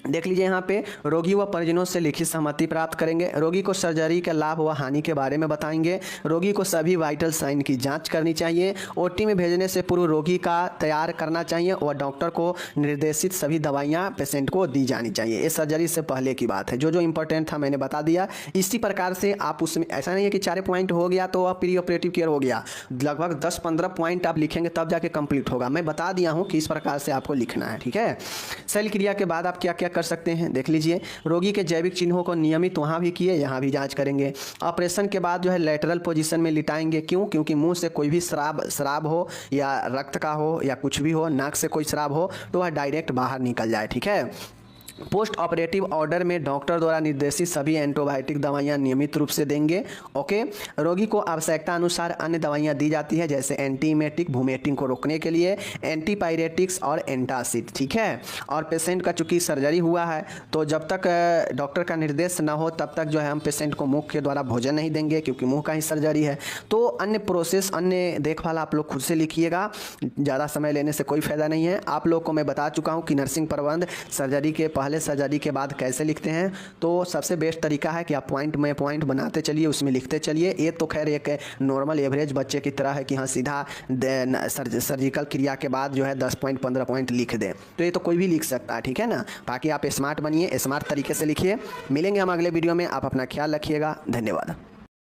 देख लीजिए यहाँ पे, रोगी व परिजनों से लिखित सहमति प्राप्त करेंगे, रोगी को सर्जरी के लाभ व हानि के बारे में बताएंगे, रोगी को सभी वाइटल साइन की जांच करनी चाहिए, ओटी में भेजने से पूर्व रोगी का तैयार करना चाहिए और डॉक्टर को निर्देशित सभी दवाइयाँ पेशेंट को दी जानी चाहिए। ये सर्जरी से पहले की बात है, जो जो इंपॉर्टेंट था मैंने बता दिया। इसी प्रकार से आप उसमें, ऐसा नहीं है कि 4 पॉइंट हो गया तो अब प्री ऑपरेटिव केयर हो गया, लगभग 10-15 पॉइंट आप लिखेंगे तब जाके कंप्लीट होगा। मैं बता दिया हूँ कि इस प्रकार से आपको लिखना है, ठीक है। शल्य क्रिया के बाद आप क्या क्या कर सकते हैं, देख लीजिए। रोगी के जैविक चिन्हों को नियमित वहाँ भी किए, यहाँ भी जांच करेंगे। ऑपरेशन के बाद जो है लेटरल पोजीशन में लिटाएंगे, क्यों, क्योंकि मुंह से कोई भी श्राब हो या रक्त का हो या कुछ भी हो, नाक से कोई श्राब हो तो वह डायरेक्ट बाहर निकल जाए, ठीक है। पोस्ट ऑपरेटिव ऑर्डर में डॉक्टर द्वारा निर्देशित सभी एंटीबायोटिक दवाइयाँ नियमित रूप से देंगे, ओके। रोगी को आवश्यकता अनुसार अन्य दवाइयाँ दी जाती है, जैसे एंटीमेटिक, वोमिटिंग को रोकने के लिए, एंटीपायरेटिक्स और एंटासिड, ठीक है। और पेशेंट का चूँकि सर्जरी हुआ है तो जब तक डॉक्टर का निर्देश न हो तब तक जो है हम पेशेंट को मुंह के द्वारा भोजन नहीं देंगे, क्योंकि मुँह का ही सर्जरी है। तो अन्य प्रोसेस, अन्य देखभाल आप लोग खुद से लिखिएगा, ज़्यादा समय लेने से कोई फ़ायदा नहीं है। आप लोग को मैं बता चुका हूँ कि नर्सिंग प्रबंध सर्जरी के पहले, सर्जरी के बाद कैसे लिखते हैं। तो सबसे बेस्ट तरीका है कि आप पॉइंट में पॉइंट बनाते चलिए, उसमें लिखते चलिए। ये तो खैर एक नॉर्मल एवरेज बच्चे की तरह है कि हाँ सीधा सर्जिकल क्रिया के बाद जो है 10 पॉइंट 15 पॉइंट लिख दें, तो ये तो कोई भी लिख सकता है, ठीक है ना। बाकी आप स्मार्ट बनिए, स्मार्ट तरीके से लिखिए। मिलेंगे हम अगले वीडियो में, आप अपना ख्याल रखिएगा, धन्यवाद।